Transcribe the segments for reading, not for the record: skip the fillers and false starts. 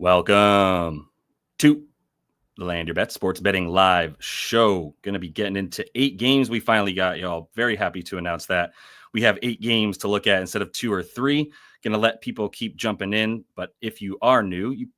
Welcome to the Land Your Bet Sports Betting Live show. Going to be getting into 8 games we finally got, y'all. Very happy to announce that. We have 8 games to look at instead of 2 or 3. Going to let people keep jumping in. But if you are new, you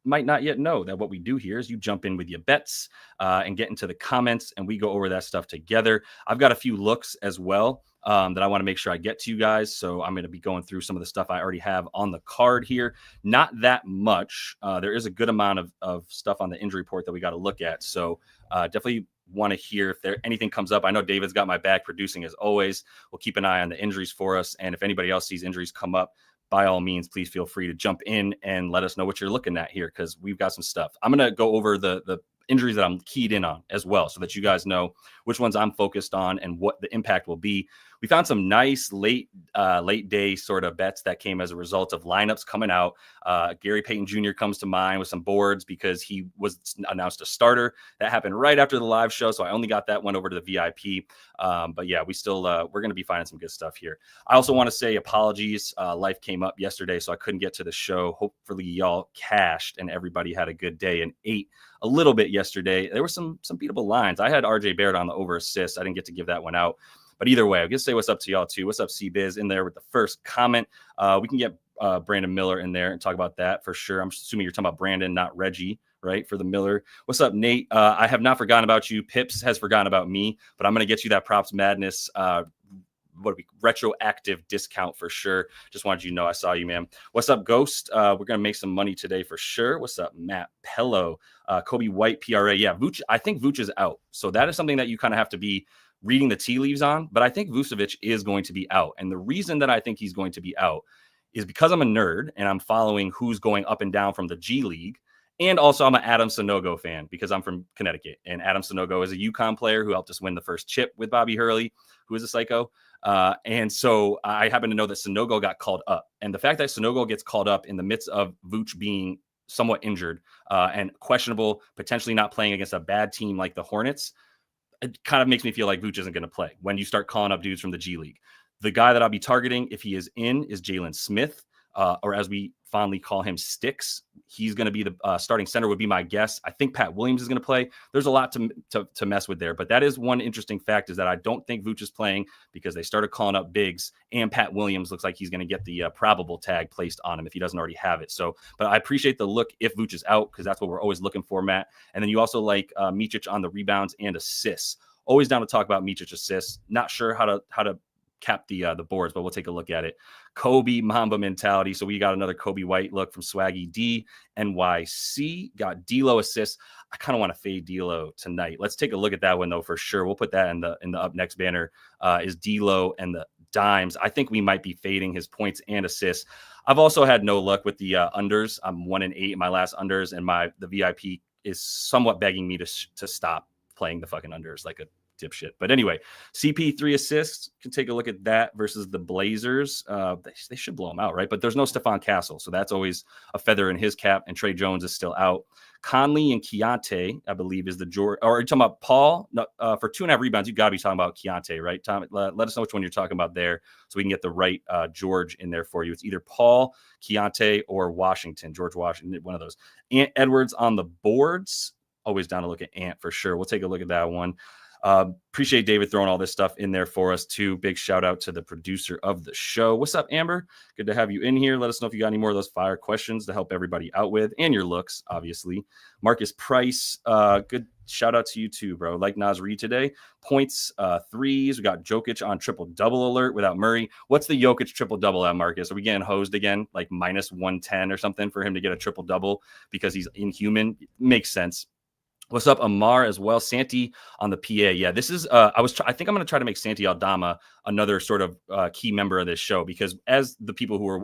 might not yet know that what we do here is you jump in with your bets and get into the comments, and we go over that stuff together. I've got a few looks as well that I want to make sure I get to you guys. So I'm going to be going through some of the stuff I already have on the card here. Not that much. There is a good amount of stuff on the injury report that we got to look at. So definitely want to hear if anything comes up. I know David's got my back producing as always. We'll keep an eye on the injuries for us. And if anybody else sees injuries come up, by all means, please feel free to jump in and let us know what you're looking at here, because we've got some stuff. I'm going to go over the injuries that I'm keyed in on as well, so that you guys know which ones I'm focused on and what the impact will be. We found some nice late day sort of bets that came as a result of lineups coming out. Gary Payton Jr. comes to mind with some boards because he was announced a starter. That happened right after the live show, so I only got that one over to the VIP. But yeah, we're going to be finding some good stuff here. I also want to say apologies. Life came up yesterday, so I couldn't get to the show. Hopefully y'all cashed and everybody had a good day and ate a little bit yesterday. There were some beatable lines. I had RJ Barrett on the over assist. I didn't get to give that one out. But either way, I'm going to say what's up to y'all too. What's up, C-Biz, in there with the first comment. We can get Brandon Miller in there and talk about that for sure. I'm assuming you're talking about Brandon, not Reggie, right, for the Miller. What's up, Nate? I have not forgotten about you. Pips has forgotten about me, but I'm going to get you that Props Madness retroactive discount for sure. Just wanted you to know I saw you, man. What's up, Ghost? We're going to make some money today for sure. What's up, Matt Pello? Kobe White, PRA. Yeah, Vooch. I think Vooch is out. So that is something that you kind of have to be reading the tea leaves on, but I think Vucevic is going to be out. And the reason that I think he's going to be out is because I'm a nerd and I'm following who's going up and down from the G League. And also I'm an Adam Sanogo fan because I'm from Connecticut. And Adam Sanogo is a UConn player who helped us win the first chip with Bobby Hurley, who is a psycho. And so I happen to know that Sanogo got called up. And the fact that Sanogo gets called up in the midst of Vooch being somewhat injured and questionable, potentially not playing against a bad team like the Hornets, it kind of makes me feel like Vooch isn't going to play when you start calling up dudes from the G League. The guy that I'll be targeting, if he is in, is Jalen Smith, or as we fondly call him, Sticks. He's going to be the starting center, would be my guess. I think Pat Williams is going to play. There's a lot to mess with there, but that is one interesting fact, is that I don't think Vooch is playing because they started calling up bigs, and Pat Williams looks like he's going to get the probable tag placed on him if he doesn't already have it. So, but I appreciate the look if Vooch is out, because that's what we're always looking for, Matt. And then you also like Micic on the rebounds and assists. Always down to talk about Micic assists. Not sure how to cap the boards, but we'll take a look at it. Kobe Mamba mentality. So we got another Kobe White look from Swaggy D. NYC got D'Lo assists. I kind of want to fade D'Lo tonight. Let's take a look at that one though for sure. We'll put that in the up next banner. Is D'Lo and the dimes. I think we might be fading his points and assists. I've also had no luck with the unders. I'm 1-8 in my last unders, and the VIP is somewhat begging me to stop playing the fucking unders like a dipshit. But anyway, CP3 assists, can take a look at that versus the Blazers. They should blow them out, right? But there's no Stephon Castle, so that's always a feather in his cap, and Trey Jones is still out. Conley and Keontae, I believe, is the George. Or are you talking about Paul? No, for 2.5 rebounds, you got to be talking about Keontae, right? Tom, let us know which one you're talking about there, so we can get the right George in there for you. It's either Paul, Keontae, or Washington, George Washington, one of those. Ant Edwards on the boards. Always down to look at Ant for sure. We'll take a look at that one. Appreciate David throwing all this stuff in there for us too. Big shout out to the producer of the show. What's up, Amber? Good to have you in here. Let us know if you got any more of those fire questions to help everybody out with, and your looks, obviously. Marcus Price, good shout out to you too, bro. Like Nas Reed today. Points, threes. We got Jokic on triple-double alert without Murray. What's the Jokic triple-double at, Marcus? Are we getting hosed again, like minus 110 or something for him to get a triple-double because he's inhuman? Makes sense. What's up, Amar, as well? Santi on the PA. Yeah, this is, I think I'm going to try to make Santi Aldama another sort of key member of this show, because as the people who were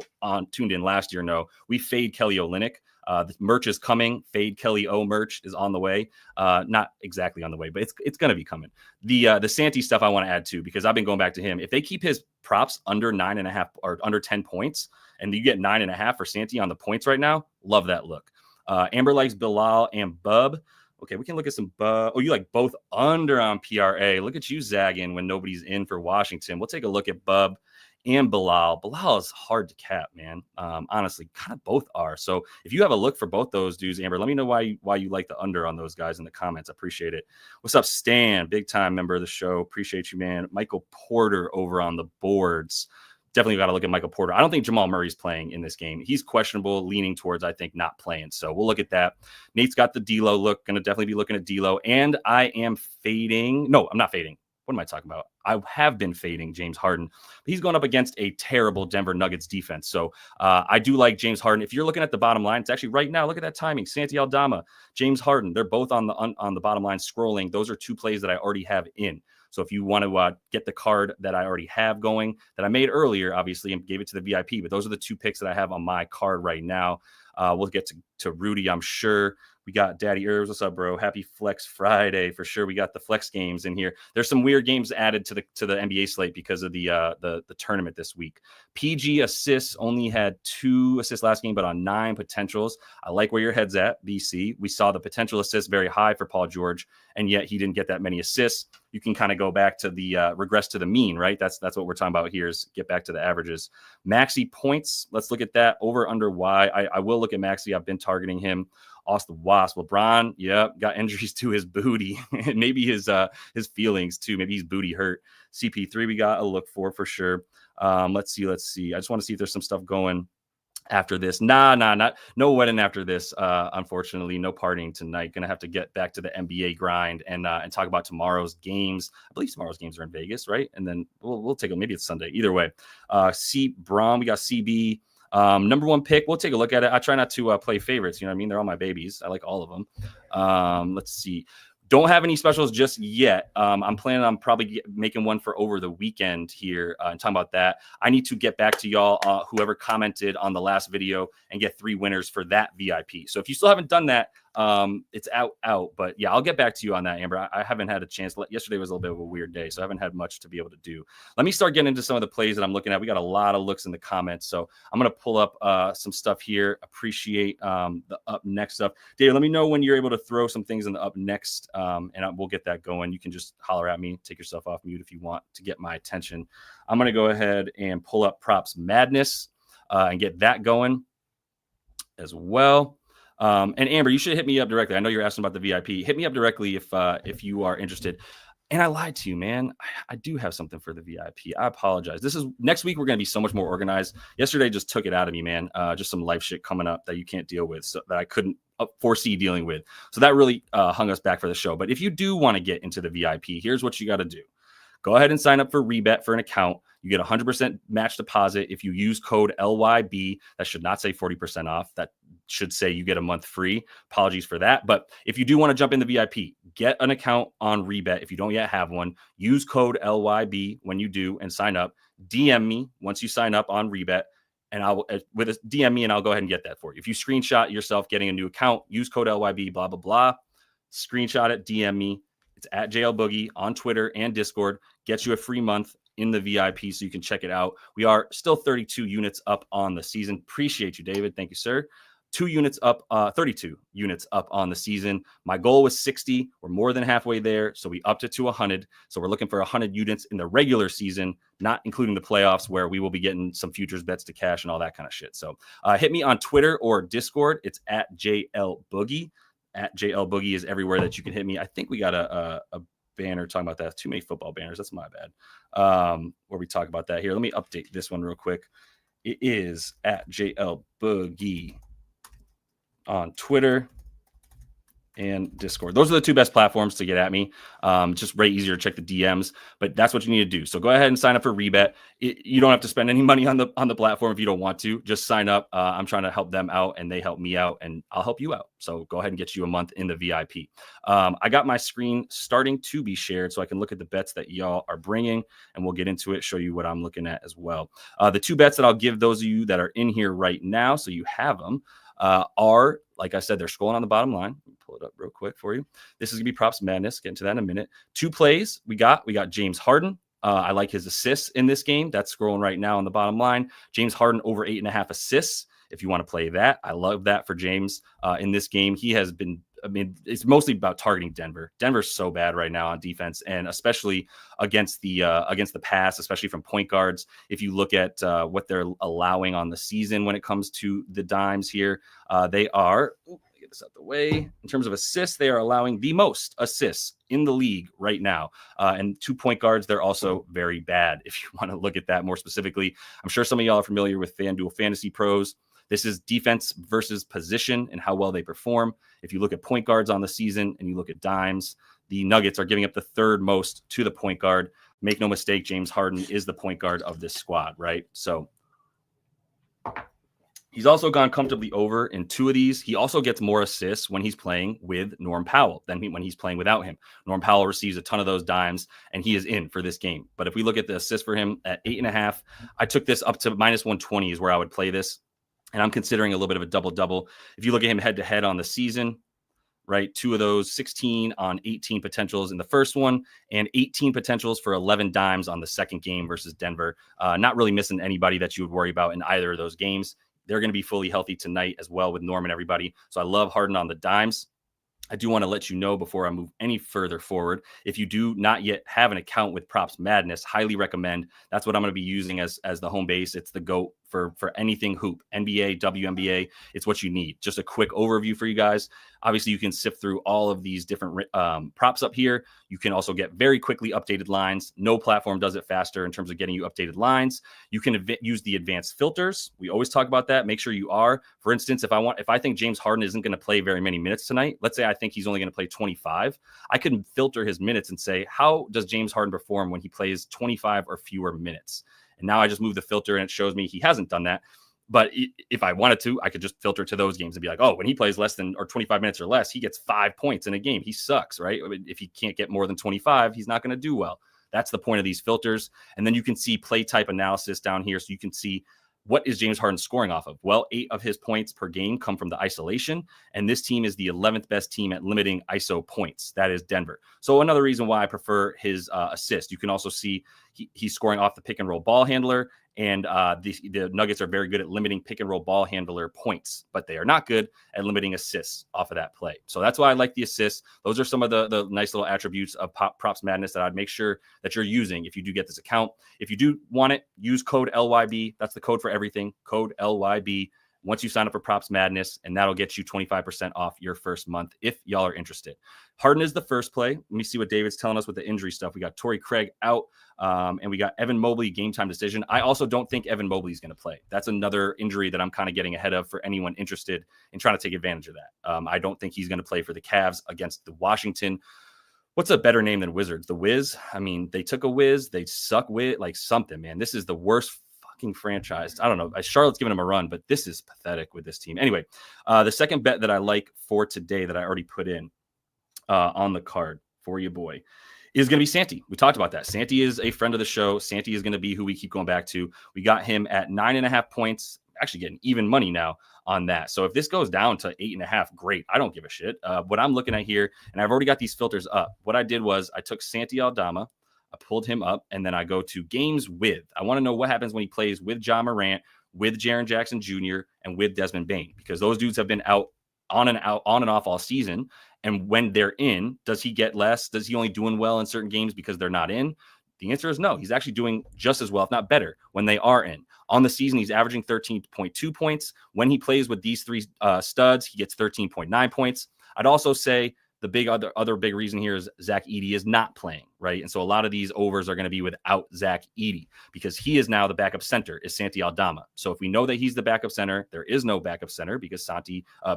tuned in last year know, we fade Kelly Olynyk. The merch is coming. Fade Kelly O merch is on the way. Not exactly on the way, but it's going to be coming. The Santi stuff I want to add too, because I've been going back to him. If they keep his props under 9.5 or under 10 points, and you get 9.5 for Santi on the points right now, love that look. Amber likes Bilal and Bub. Okay, we can look at some. Oh, you like both under on PRA. Look at you zagging when nobody's in for Washington. We'll take a look at Bub and Bilal. Bilal is hard to cap, man. Honestly, kind of both are. So if you have a look for both those dudes, Amber, let me know why you like the under on those guys in the comments. I appreciate it. What's up, Stan? Big time member of the show. Appreciate you, man. Michael Porter over on the boards. Definitely got to look at Michael Porter. I don't think Jamal Murray's playing in this game. He's questionable, leaning towards, I think, not playing. So we'll look at that. Nate's got the D'Lo look. Going to definitely be looking at D'Lo. And I am fading. No, I'm not fading. What am I talking about? I have been fading James Harden. He's going up against a terrible Denver Nuggets defense. So I do like James Harden. If you're looking at the bottom line, it's actually right now. Look at that timing. Santi Aldama, James Harden. They're both on the bottom line scrolling. Those are two plays that I already have in. So if you want to get the card that I already have going, that I made earlier, obviously, and gave it to the VIP, but those are the two picks that I have on my card right now. We'll get to Rudy, I'm sure. We got Daddy Herbs. What's up, bro? Happy Flex Friday for sure. We got the flex games in here. There's some weird games added to the NBA slate because of the tournament this week. PG assists only had 2 assists last game, but on 9 potentials. I like where your head's at, BC. We saw the potential assists very high for Paul George, and yet he didn't get that many assists. You can kind of go back to the regress to the mean, right? That's what we're talking about here is get back to the averages. Maxey points. Let's look at that. Over under Y. I will look at Maxey. I've been targeting him. Austin Wasp. LeBron, got injuries to his booty and maybe his feelings too. Maybe he's booty hurt. CP3 we got a look for sure. Let's see. I just want to see if there's some stuff going after this. No wedding after this. Unfortunately, no partying tonight. Gonna have to get back to the NBA grind and talk about tomorrow's games. I believe tomorrow's games are in Vegas, right? And then we'll take them. Maybe it's Sunday. Either way. C Braun, we got CB. Number 1 pick. We'll take a look at it. I try not to play favorites. You know what I mean? They're all my babies. I like all of them. Let's see. Don't have any specials just yet. I'm planning on probably making one for over the weekend here and talking about that. I need to get back to y'all, whoever commented on the last video, and get 3 winners for that VIP. So if you still haven't done that, it's out. But yeah, I'll get back to you on that, Amber. I haven't had a chance. Yesterday was a little bit of a weird day, so I haven't had much to be able to do. Let me start getting into some of the plays that I'm looking at. We got a lot of looks in the comments, so I'm going to pull up some stuff here. Appreciate the up next stuff. Dave, let me know when you're able to throw some things in the up next, and we'll get that going. You can just holler at me, take yourself off mute if you want to get my attention. I'm going to go ahead and pull up Props Madness and get that going as well. And Amber, you should hit me up directly. I know you're asking about the VIP. Hit me up directly if you are interested. And I lied to you, man. I do have something for the VIP. I apologize. Next week. We're going to be so much more organized. Yesterday just took it out of me, man. Just some life shit coming up that you can't deal with, so that I couldn't foresee dealing with. So that really hung us back for the show. But if you do want to get into the VIP, here's what you got to do. Go ahead and sign up for REBET for an account. You get 100% match deposit if you use code LYB. That should not say 40% off. That should say you get a month free. Apologies for that. But if you do want to jump in the VIP, get an account on REBET. If you don't yet have one, use code LYB when you do and sign up. DM me once you sign up on REBET, and DM me and I'll go ahead and get that for you. If you screenshot yourself getting a new account, use code LYB, blah, blah, blah. Screenshot it, DM me. It's at JL Boogie on Twitter and Discord. Gets you a free month in the VIP so you can check it out. We are still 32 units up on the season. Appreciate you, David. Thank you, sir. 2 units up, 32 units up on the season. My goal was 60. We're more than halfway there, so we upped it to 100. So we're looking for 100 units in the regular season, not including the playoffs, where we will be getting some futures bets to cash and all that kind of shit. So hit me on Twitter or Discord. It's at JL Boogie. At JL Boogie is everywhere that you can hit me. I think we got a banner talking about that. Too many football banners. That's my bad. Where we talk about that here. Let me update this one real quick. It is at JL Boogie on Twitter and Discord. Those are the 2 best platforms to get at me. Just way easier to check the DMs, but that's what you need to do. So go ahead and sign up for REBET. You don't have to spend any money on the platform if you don't want to. Just sign up. I'm trying to help them out, and they help me out, and I'll help you out. So go ahead and get you a month in the VIP. I got my screen starting to be shared so I can look at the bets that y'all are bringing, and we'll get into it, show you what I'm looking at as well. The 2 bets that I'll give those of you that are in here right now, so you have them, are, like I said, they're scrolling on the bottom line. Let me pull it up real quick for you. This is gonna be Props Madness. Get into that in a minute. 2 plays we got James Harden. I like his assists in this game. That's scrolling right now on the bottom line. James Harden over 8.5 assists. If you want to play that, I love that for James in this game. He has been I mean, it's mostly about targeting Denver. Denver's so bad right now on defense, and especially against the pass, especially from point guards. If you look at what they're allowing on the season when it comes to the dimes here, they are. Get this out the way. In terms of assists, they are allowing the most assists in the league right now. And 2-point guards, they're also very bad. If you want to look at that more specifically, I'm sure some of y'all are familiar with FanDuel Fantasy Pros. This is defense versus position and how well they perform. If you look at point guards on the season and you look at dimes, the Nuggets are giving up the 3rd most to the point guard. Make no mistake, James Harden is the point guard of this squad, right? So he's also gone comfortably over in 2 of these. He also gets more assists when he's playing with Norm Powell than when he's playing without him. Norm Powell receives a ton of those dimes, and he is in for this game. But if we look at the assist for him at 8.5, I took this up to -120 is where I would play this. And I'm considering a little bit of a double-double. If you look at him head-to-head on the season, right, 2 of those, 16 on 18 potentials in the first one, and 18 potentials for 11 dimes on the second game versus Denver. Not really missing anybody that you would worry about in either of those games. They're going to be fully healthy tonight as well with Norm and everybody. So I love Harden on the dimes. I do want to let you know before I move any further forward, if you do not yet have an account with Props Madness, highly recommend. That's what I'm going to be using as the home base. It's the GOAT for anything hoop, NBA, WNBA. It's what you need. Just a quick overview for you guys. Obviously, you can sift through all of these different props up here. You can also get very quickly updated lines. No platform does it faster in terms of getting you updated lines. You can use the advanced filters. We always talk about that. Make sure you are. For instance, if I think James Harden isn't going to play very many minutes tonight, let's say I think he's only going to play 25, I can filter his minutes and say, how does James Harden perform when he plays 25 or fewer minutes? And now I just move the filter and it shows me he hasn't done that. But if I wanted to, I could just filter to those games and be like, oh, when he plays less than or 25 minutes or less, he gets 5 points in a game. He sucks, right? I mean, if he can't get more than 25, he's not going to do well. That's the point of these filters. And then you can see play type analysis down here. So you can see what is James Harden scoring off of? Well, 8 of his points per game come from the isolation. And this team is the 11th best team at limiting ISO points. That is Denver. So another reason why I prefer his assist. You can also see he's scoring off the pick and roll ball handler. And the Nuggets are very good at limiting pick and roll ball handler points, but they are not good at limiting assists off of that play. So that's why I like the assists. Those are some of the nice little attributes of Props Madness that I'd make sure that you're using if you do get this account. If you do want it, use code LYB. That's the code for everything. Code LYB. Once you sign up for Props Madness, and that'll get you 25% off your first month if y'all are interested. Harden is the first play. Let me see what David's telling us with the injury stuff. We got Torrey Craig out, and we got Evan Mobley game time decision. I also don't think Evan Mobley is going to play. That's another injury that I'm kind of getting ahead of for anyone interested in trying to take advantage of that. I don't think he's going to play for the Cavs against the Washington. What's a better name than Wizards? The Wiz? I mean, they took a Wiz. They suck with like something, man. This is the worst franchise. I don't know. Charlotte's giving him a run, but this is pathetic with this team. Anyway, the second bet that I like for today that I already put in on the card for you, boy, is going to be Santi. We talked about that. Santi is a friend of the show. Santi is going to be who we keep going back to. We got him at 9.5 points. Actually getting even money now on that. So if this goes down to 8.5, great. I don't give a shit. What I'm looking at here, and I've already got these filters up. What I did was I took Santi Aldama, I pulled him up, and then I go to games with. I want to know what happens when he plays with Ja Morant, with Jaren Jackson Jr., and with Desmond Bane, because those dudes have been out on and off all season. And when they're in, does he get less? Does he only doing well in certain games because they're not in? The answer is no. He's actually doing just as well, if not better, when they are in. On the season, he's averaging 13.2 points. When he plays with these 3 studs, he gets 13.9 points. I'd also say the big other big reason here is Zach Edey is not playing, right? And so a lot of these overs are going to be without Zach Edey because he is now the backup center, is Santi Aldama. So if we know that he's the backup center, there is no backup center because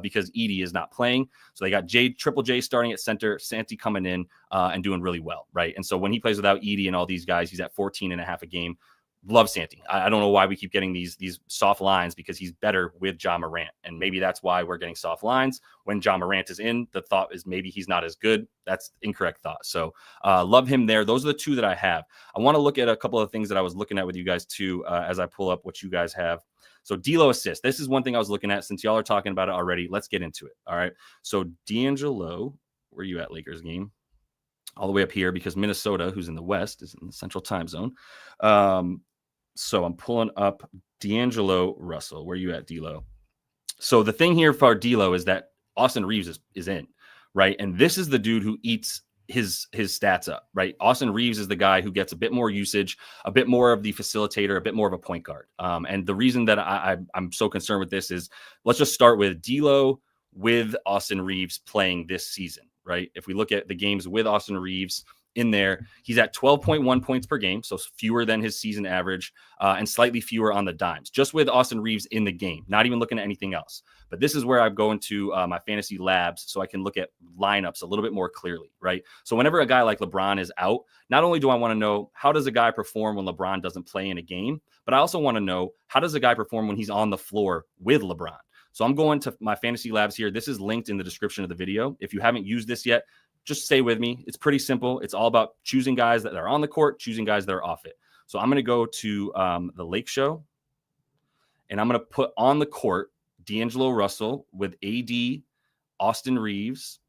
because Edey is not playing. So they got Triple J starting at center, Santi coming in and doing really well, right? And so when he plays without Edey and all these guys, he's at 14.5 a game. Love Santi. I don't know why we keep getting these soft lines because he's better with Ja Morant. And maybe that's why we're getting soft lines. When Ja Morant is in, the thought is maybe he's not as good. That's incorrect thought. So love him there. Those are the 2 that I have. I want to look at a couple of things that I was looking at with you guys too as I pull up what you guys have. So D'Lo assist. This is one thing I was looking at since y'all are talking about it already. Let's get into it. All right. So D'Angelo, where are you at, Lakers game? All the way up here because Minnesota, who's in the West, is in the Central Time Zone. So I'm pulling up D'Angelo Russell. Where are you at, D'Lo? So the thing here for D'Lo is that Austin Reeves is in, right? And this is the dude who eats his stats up, right? Austin Reeves is the guy who gets a bit more usage, a bit more of the facilitator, a bit more of a point guard. And the reason that I'm so concerned with this is, let's just start with D'Lo with Austin Reeves playing this season, right? If we look at the games with Austin Reeves in there, he's at 12.1 points per game, so fewer than his season average, and slightly fewer on the dimes, just with Austin Reeves in the game, not even looking at anything else. But this is where I go into my fantasy labs so I can look at lineups a little bit more clearly, right? So whenever a guy like LeBron is out, not only do I want to know how does a guy perform when LeBron doesn't play in a game, but I also want to know how does a guy perform when he's on the floor with LeBron. So I'm going to my fantasy labs here. This is linked in the description of the video. If you haven't used this yet, just stay with me. It's pretty simple. It's all about choosing guys that are on the court, choosing guys that are off it. So I'm going to go to the Lake Show, and I'm going to put on the court D'Angelo Russell with AD, Austin Reeves,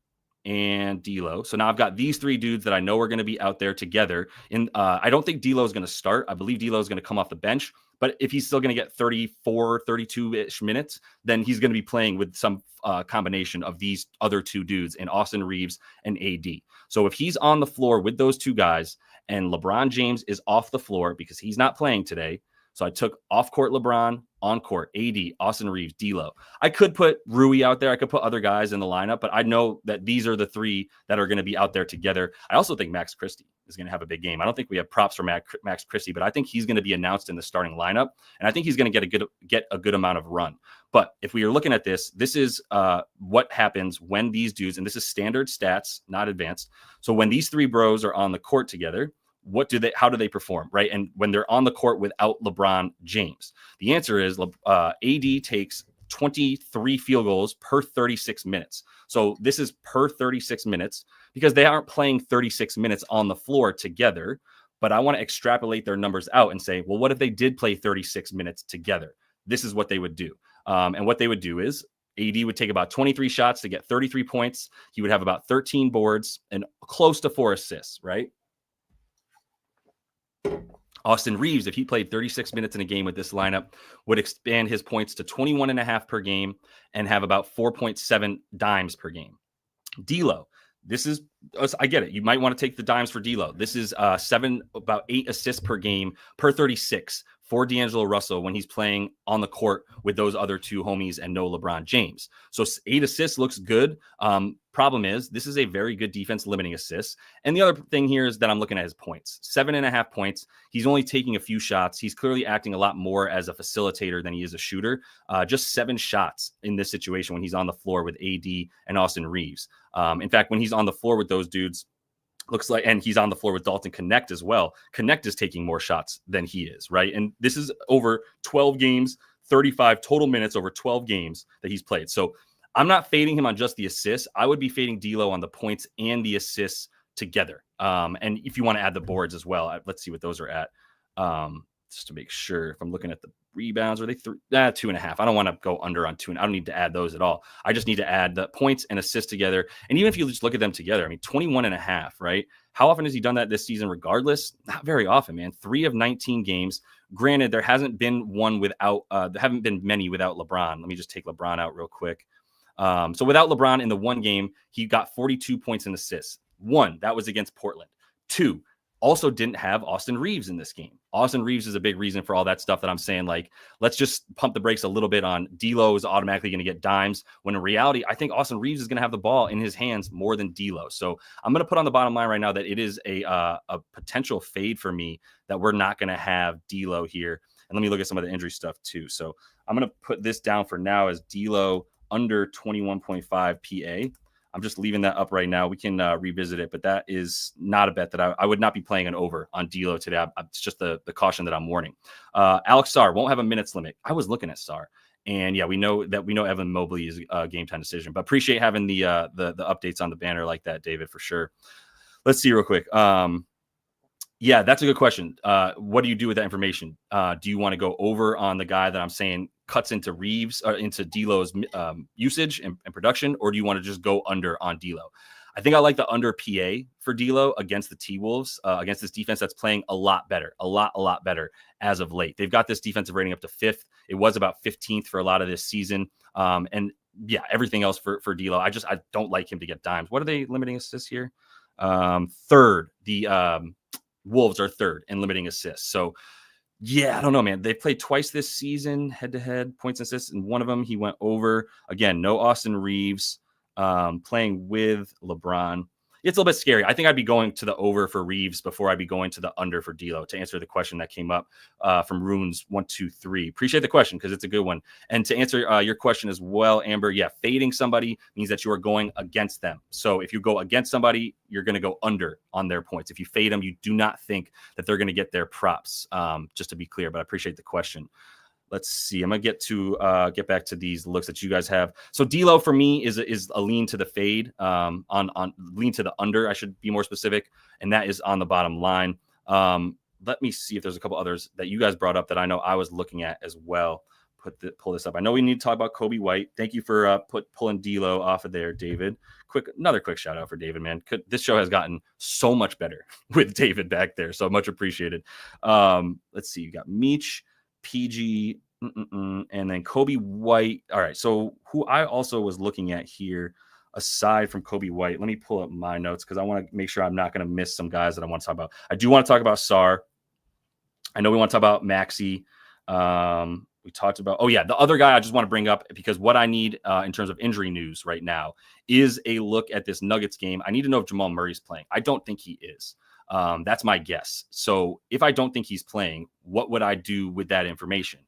and D'Lo. So now I've got these three dudes that I know are going to be out there together. And I don't think D'Lo is going to start. I believe D'Lo is going to come off the bench. But if he's still going to get 34, 32-ish minutes, then he's going to be playing with some combination of these other two dudes in Austin Reeves and AD. So if he's on the floor with those two guys and LeBron James is off the floor because he's not playing today, so I took off-court LeBron, on-court AD, Austin Reeves, D'Lo. I could put Rui out there. I could put other guys in the lineup, but I know that these are the three that are going to be out there together. I also think Max Christie is going to have a big game. I don't think we have props for Max Christie, but I think he's going to be announced in the starting lineup, and I think he's going to get a good amount of run. But if we are looking at this, this is what happens when these dudes, and this is standard stats, not advanced. So when these three bros are on the court together, how do they perform, right? And when they're on the court without LeBron James, the answer is AD takes 23 field goals per 36 minutes. So this is per 36 minutes because they aren't playing 36 minutes on the floor together. But I want to extrapolate their numbers out and say, well, what if they did play 36 minutes together? This is what they would do. And what they would do is AD would take about 23 shots to get 33 points. He would have about 13 boards and close to 4 assists, right? Austin Reeves, if he played 36 minutes in a game with this lineup, would expand his points to 21.5 per game and have about 4.7 dimes per game. D'Lo, this is, I get it. You might want to take the dimes for D'Lo. This is about 8 assists per game per 36 for D'Angelo Russell when he's playing on the court with those other two homies and no LeBron James. So 8 assists looks good. Problem is, this is a very good defense limiting assists. And the other thing here is that I'm looking at his points. 7.5 points. He's only taking a few shots. He's clearly acting a lot more as a facilitator than he is a shooter. Just 7 shots in this situation when he's on the floor with AD and Austin Reeves. In fact, when he's on the floor with those dudes, looks like, and he's on the floor with Dalton Connect as well. Connect is taking more shots than he is, right? And this is over 12 games, 35 total minutes over 12 games that he's played. So I'm not fading him on just the assists. I would be fading D'Lo on the points and the assists together. And if you want to add the boards as well, let's see what those are at. Just to make sure, if I'm looking at the rebounds, are they 2.5? I don't want to go under on 2. I don't need to add those at all. I just need to add the points and assists together. And even if you just look at them together, I mean, 21.5, right? How often has he done that this season regardless? Not very often, man. 3 of 19 games. Granted, there hasn't been one without, there haven't been many without LeBron. Let me just take LeBron out real quick. So without LeBron in the one game, he got 42 points and assists. 1, that was against Portland. 2, also didn't have Austin Reeves in this game. Austin Reeves is a big reason for all that stuff that I'm saying, like, let's just pump the brakes a little bit on D'Lo is automatically going to get dimes, when in reality, I think Austin Reeves is going to have the ball in his hands more than D'Lo. So I'm going to put on the bottom line right now that it is a potential fade for me that we're not going to have D'Lo here. And let me look at some of the injury stuff too. So I'm going to put this down for now as D'Lo under 21.5 PA. I'm just leaving that up right now. We can revisit it, but that is not a bet that I would not be playing an over on D'Lo today. It's just the caution that I'm warning. Alex Sarr won't have a minutes limit. I was looking at Sarr, and yeah, we know Evan Mobley is a game time decision. But appreciate having the updates on the banner like that, David, for sure. Let's see real quick. Yeah, that's a good question. What do you do with that information? Do you want to go over on the guy that I'm saying cuts into Reeves or into D'Lo's usage and production, or do you want to just go under on D'Lo? I think I like the under PA for D'Lo against the T-Wolves, against this defense that's playing a lot better, a lot better as of late. They've got this defensive rating up to 5th. It was about 15th for a lot of this season. And yeah, everything else for D'Lo. I don't like him to get dimes. What are they limiting assists here? Third. The Wolves are third in limiting assists. So yeah, I don't know, man. They played twice this season, head-to-head, points and assists. And one of them, he went over. Again, no Austin Reeves playing with LeBron. It's a little bit scary. I think I'd be going to the over for Reeves before I'd be going to the under for D'Lo to answer the question that came up from Runes123. Appreciate the question because it's a good one. And to answer your question as well, Amber, yeah, fading somebody means that you are going against them. So if you go against somebody, you're going to go under on their points. If you fade them, you do not think that they're going to get their props, just to be clear. But I appreciate the question. Let's see. I'm gonna get back to these looks that you guys have. So D'Lo for me is a lean to the fade, on lean to the under. I should be more specific, and that is on the bottom line. Let me see if there's a couple others that you guys brought up that I know I was looking at as well. Pull this up. I know we need to talk about Kobe White. Thank you for pulling D'Lo off of there, David. Another quick shout out for David, man. This show has gotten so much better with David back there, so much appreciated. Let's see. You got Meech, PG, and then Kobe White. All right. So who I also was looking at here, aside from Kobe White, let me pull up my notes because I want to make sure I'm not going to miss some guys that I want to talk about. I do want to talk about Sar. I know we want to talk about Maxey. We talked about, the other guy I just want to bring up because what I need in terms of injury news right now is a look at this Nuggets game. I need to know if Jamal Murray's playing. I don't think he is. That's my guess. So if I don't think he's playing, what would I do with that information?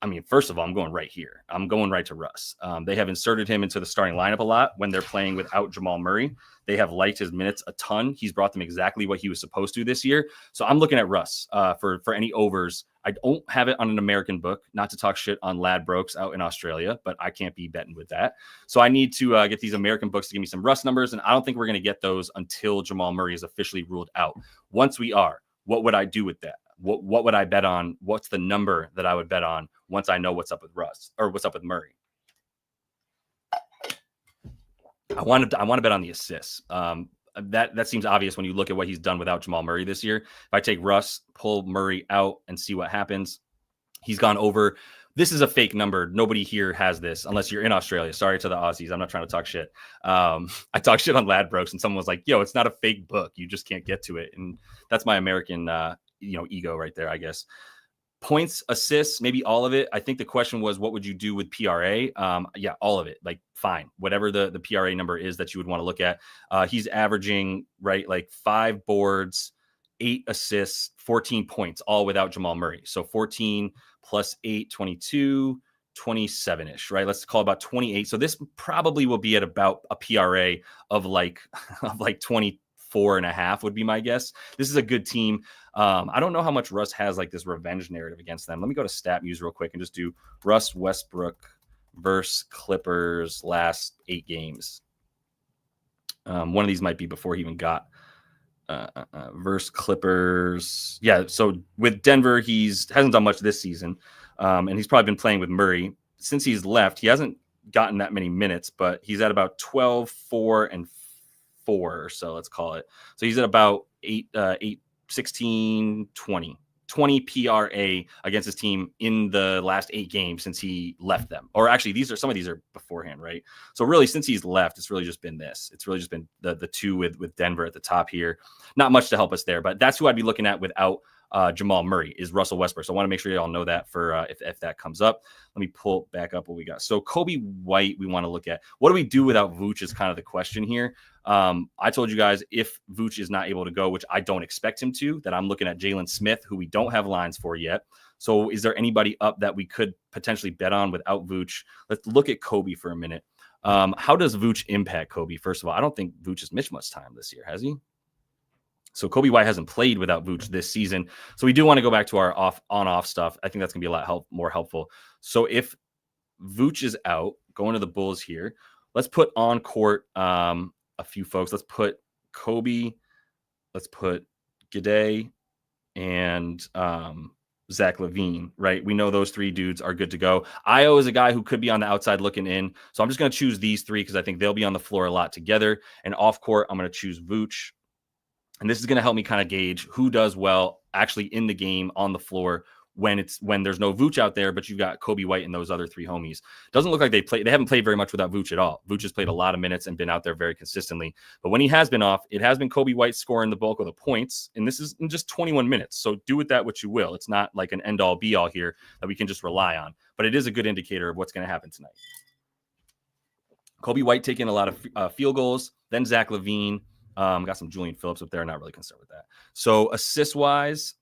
I mean, first of all, I'm going right here. I'm going right to Russ. They have inserted him into the starting lineup a lot when they're playing without Jamal Murray. They have liked his minutes a ton. He's brought them exactly what he was supposed to this year. So I'm looking at Russ for any overs. I don't have it on an American book, not to talk shit on Ladbrokes out in Australia, but I can't be betting with that. So I need to get these American books to give me some Russ numbers, and I don't think we're going to get those until Jamal Murray is officially ruled out. Once we are, what would I do with that? What would I bet on? What's the number that I would bet on once I know what's up with Russ or what's up with Murray? I want to bet on the assists. That seems obvious when you look at what he's done without Jamal Murray this year. If I take Russ, pull Murray out, and see what happens, he's gone over. This is a fake number. Nobody here has this unless you're in Australia. Sorry to the Aussies. I'm not trying to talk shit. I talk shit on Ladbrokes, and someone was like, "Yo, it's not a fake book. You just can't get to it." And that's my American, ego right there, I guess. Points, assists, maybe all of it. I think the question was, what would you do with PRA? Yeah, all of it. Like, fine. Whatever the PRA number is that you would want to look at. He's averaging, right, like 5 boards, 8 assists, 14 points, all without Jamal Murray. So 14 plus 8, 22, 27-ish, right? Let's call it about 28. So this probably will be at about a PRA of like 24.5 would be my guess. This is a good team. I don't know how much Russ has like this revenge narrative against them. Let me go to StatMuse real quick and just do Russ Westbrook versus Clippers last 8 games. One of these might be before he even got versus Clippers. Yeah, so with Denver, hasn't done much this season, and he's probably been playing with Murray. Since he's left, he hasn't gotten that many minutes, but he's at about 12, 4, and 4 or so, let's call it. So he's at about 8, 16, 20 PRA against his team in the last 8 games since he left them. Or actually, some of these are beforehand, right? So really, since he's left, it's really just been this. It's really just been the 2 with Denver at the top here. Not much to help us there, but that's who I'd be looking at without Jamal Murray is Russell Westbrook. So I want to make sure you all know that for if that comes up. Let me pull back up what we got. So Kobe White, we want to look at. What do we do without Vooch is kind of the question here. I told you guys if Vooch is not able to go, which I don't expect him to, that I'm looking at Jalen Smith, who we don't have lines for yet. So is there anybody up that we could potentially bet on without Vooch? Let's look at Kobe for a minute. How does Vooch impact Kobe? First of all, I don't think Vooch has missed much time this year, has he? So Kobe White hasn't played without Vooch this season. So we do want to go back to our on-off stuff. I think that's going to be a lot more helpful. So if Vooch is out, going to the Bulls here, let's put on court a few folks. Let's put Kobe, let's put Gidey, and Zach LaVine, right? We know those 3 dudes are good to go. Io is a guy who could be on the outside looking in. So I'm just going to choose these 3 because I think they'll be on the floor a lot together. And off court, I'm going to choose Vooch. And this is going to help me kind of gauge who does well actually in the game on the floor when there's no Vooch out there, but you've got Kobe White and those other three homies. Doesn't look like they haven't played very much without Vooch at all. Vooch has played a lot of minutes and been out there very consistently. But when he has been off, it has been Kobe White scoring the bulk of the points. And this is in just 21 minutes. So do with that what you will. It's not like an end all be all here that we can just rely on, but it is a good indicator of what's going to happen tonight. Kobe White taking a lot of field goals, then Zach LaVine. Got some Julian Phillips up there. Not really concerned with that. So assist wise,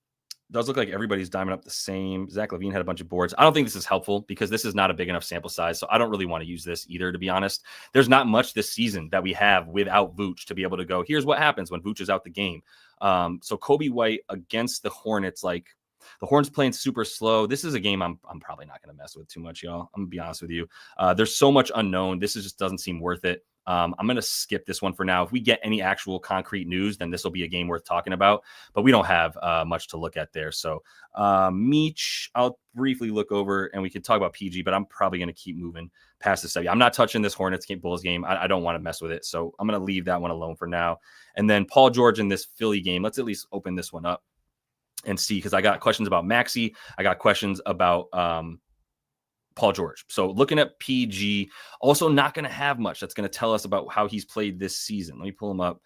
does look like everybody's diming up the same. Zach LaVine had a bunch of boards. I don't think this is helpful because this is not a big enough sample size. So I don't really want to use this either, to be honest. There's not much this season that we have without Vooch to be able to go, here's what happens when Vooch is out the game. So Kobe White against the Hornets, like the Hornets playing super slow. This is a game I'm probably not going to mess with too much, y'all. I'm going to be honest with you. There's so much unknown. This just doesn't seem worth it. I'm going to skip this one for now. If we get any actual concrete news, then this will be a game worth talking about. But we don't have much to look at there. So Meech, I'll briefly look over and we can talk about PG, but I'm probably going to keep moving past this study. I'm not touching this Hornets Bulls game. I don't want to mess with it. So I'm going to leave that one alone for now. And then Paul George in this Philly game. Let's at least open this one up and see, because I got questions about Maxey. I got questions about Paul George. So looking at PG, also not going to have much that's going to tell us about how he's played this season. Let me pull him up.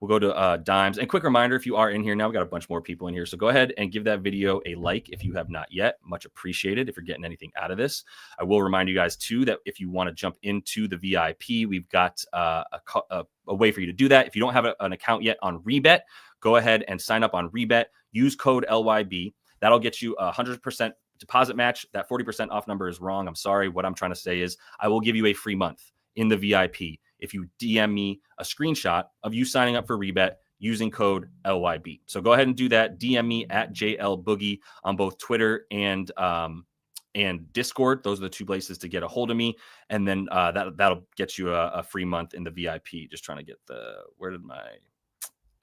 We'll go to Dimes. And quick reminder, if you are in here now, we got a bunch more people in here. So go ahead and give that video a like if you have not yet. Much appreciated if you're getting anything out of this. I will remind you guys too that if you want to jump into the VIP, we've got a way for you to do that. If you don't have an account yet on REBET, go ahead and sign up on REBET. Use code LYB. That'll get you 100% deposit match. That 40% off number is wrong. I'm sorry. What I'm trying to say is I will give you a free month in the VIP if you DM me a screenshot of you signing up for REBET using code LYB. So go ahead and do that. DM me at JLBoogie on both Twitter and Discord. Those are the two places to get a hold of me. And then that'll get you a free month in the VIP. Just trying to get where did my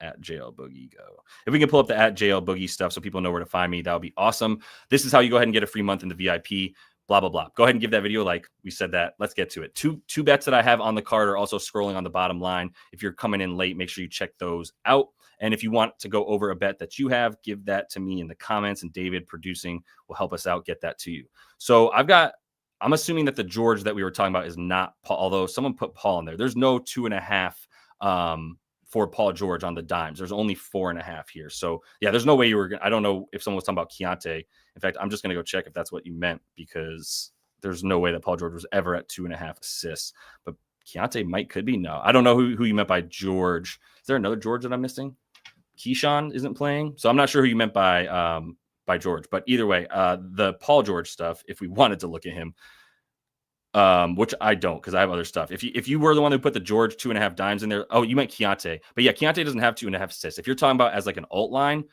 at JLBoogie go? If we can pull up the at JLBoogie stuff so people know where to find me, that would be awesome. This is how you go ahead and get a free month in the VIP. Blah, blah, blah. Go ahead and give that video a like. We said that. Let's get to it. Two bets that I have on the card are also scrolling on the bottom line. If you're coming in late, make sure you check those out. And if you want to go over a bet that you have, give that to me in the comments, and David producing will help us out, get that to you. So I'm assuming that the George that we were talking about is not Paul, although someone put Paul in there. There's no 2.5 for Paul George on the dimes. There's only 4.5 here. So yeah, there's no way you were going to, I don't know if someone was talking about Keontae. In fact, I'm just going to go check if that's what you meant, because there's no way that Paul George was ever at 2.5 assists, but Keontae could be. No, I don't know who you meant by George. Is there another George that I'm missing? Keyshawn isn't playing. So I'm not sure who you meant by George, but either way, the Paul George stuff, if we wanted to look at him, which I don't, because I have other stuff. If you were the one who put the George 2.5 dimes in there, oh, you meant Keontae. But yeah, Keontae doesn't have 2.5 assists. If you're talking about as like an alt line,